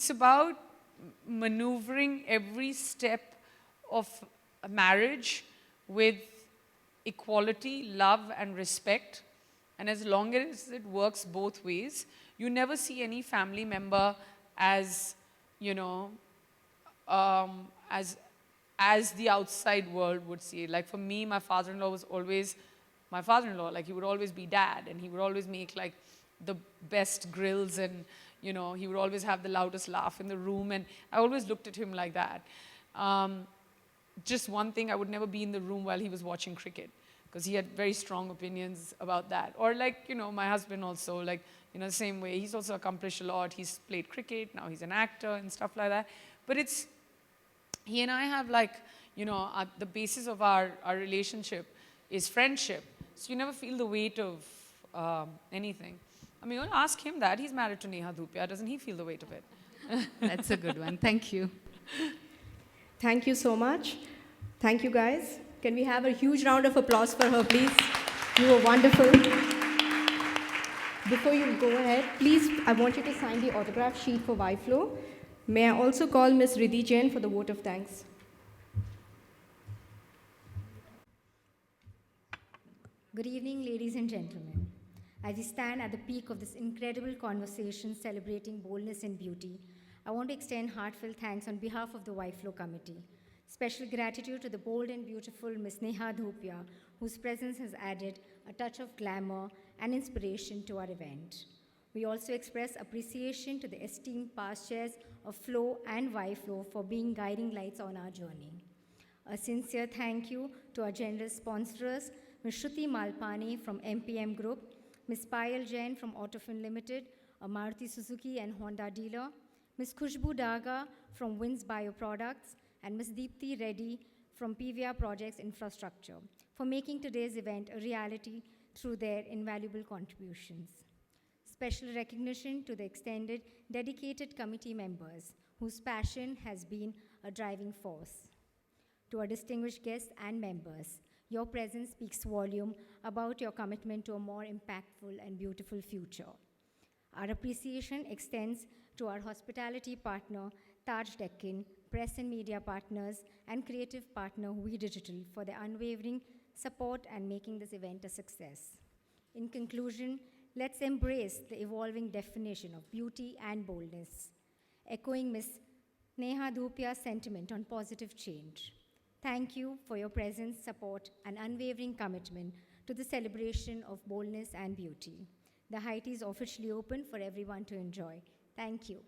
about maneuvering every step of a marriage with equality, love, and respect. And as long as it works both ways, you never see any family member as, as as the outside world would see it. Like for me, my father-in-law was always my father-in-law. Like he would always be dad, and he would always make like the best grills, and you know, he would always have the loudest laugh in the room, and I always looked at him like that. Just one thing, I would never be in the room while he was watching cricket, because he had very strong opinions about that. Or like, you know, my husband also, like, you know, the same way. He's also accomplished a lot. He's played cricket, now he's an actor and stuff like that. But it's, he and I have like, you know, the basis of our relationship is friendship. So you never feel the weight of anything. I mean, ask him that. He's married to NEHA DHUPIA. Doesn't he feel the weight of it? That's a good one. Thank you. Thank you so much. Thank you, guys. Can we have a huge round of applause for her, please? You were wonderful. Before you go ahead, please, I want you to sign the autograph sheet for YFlow. May I also call Ms. Riddhi Jain for the vote of thanks? Good evening, ladies and gentlemen. As we stand at the peak of this incredible conversation celebrating boldness and beauty, I want to extend heartfelt thanks on behalf of the YFlow committee. Special gratitude to the bold and beautiful Ms. NEHA DHUPIA, whose presence has added a touch of glamour and inspiration to our event. We also express appreciation to the esteemed past chairs of Flow and YFlow for being guiding lights on our journey. A sincere thank you to our generous sponsors, Ms. Shruti Malpani from MPM Group, Ms. Payal Jain from Autofin Limited, a Maruti Suzuki and Honda dealer, Ms. Khushbu Daga from Wins Bioproducts, and Ms. Deepthi Reddy from PVR Projects Infrastructure for making today's event a reality through their invaluable contributions. Special recognition to the extended, dedicated committee members whose passion has been a driving force. To our distinguished guests and members, your presence speaks volume about your commitment to a more impactful and beautiful future. Our appreciation extends to our hospitality partner, Taj Deccan, press and media partners, and creative partner, We Digital, for their unwavering support and making this event a success. In conclusion, let's embrace the evolving definition of beauty and boldness, echoing Ms. NEHA DHUPIA's sentiment on positive change. Thank you for your presence, support, and unwavering commitment to the celebration of boldness and beauty. The height is officially open for everyone to enjoy. Thank you.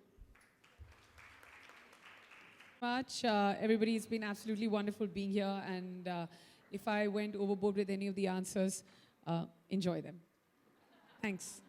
Much. Everybody, it's been absolutely wonderful being here, and if I went overboard with any of the answers, enjoy them. Thanks.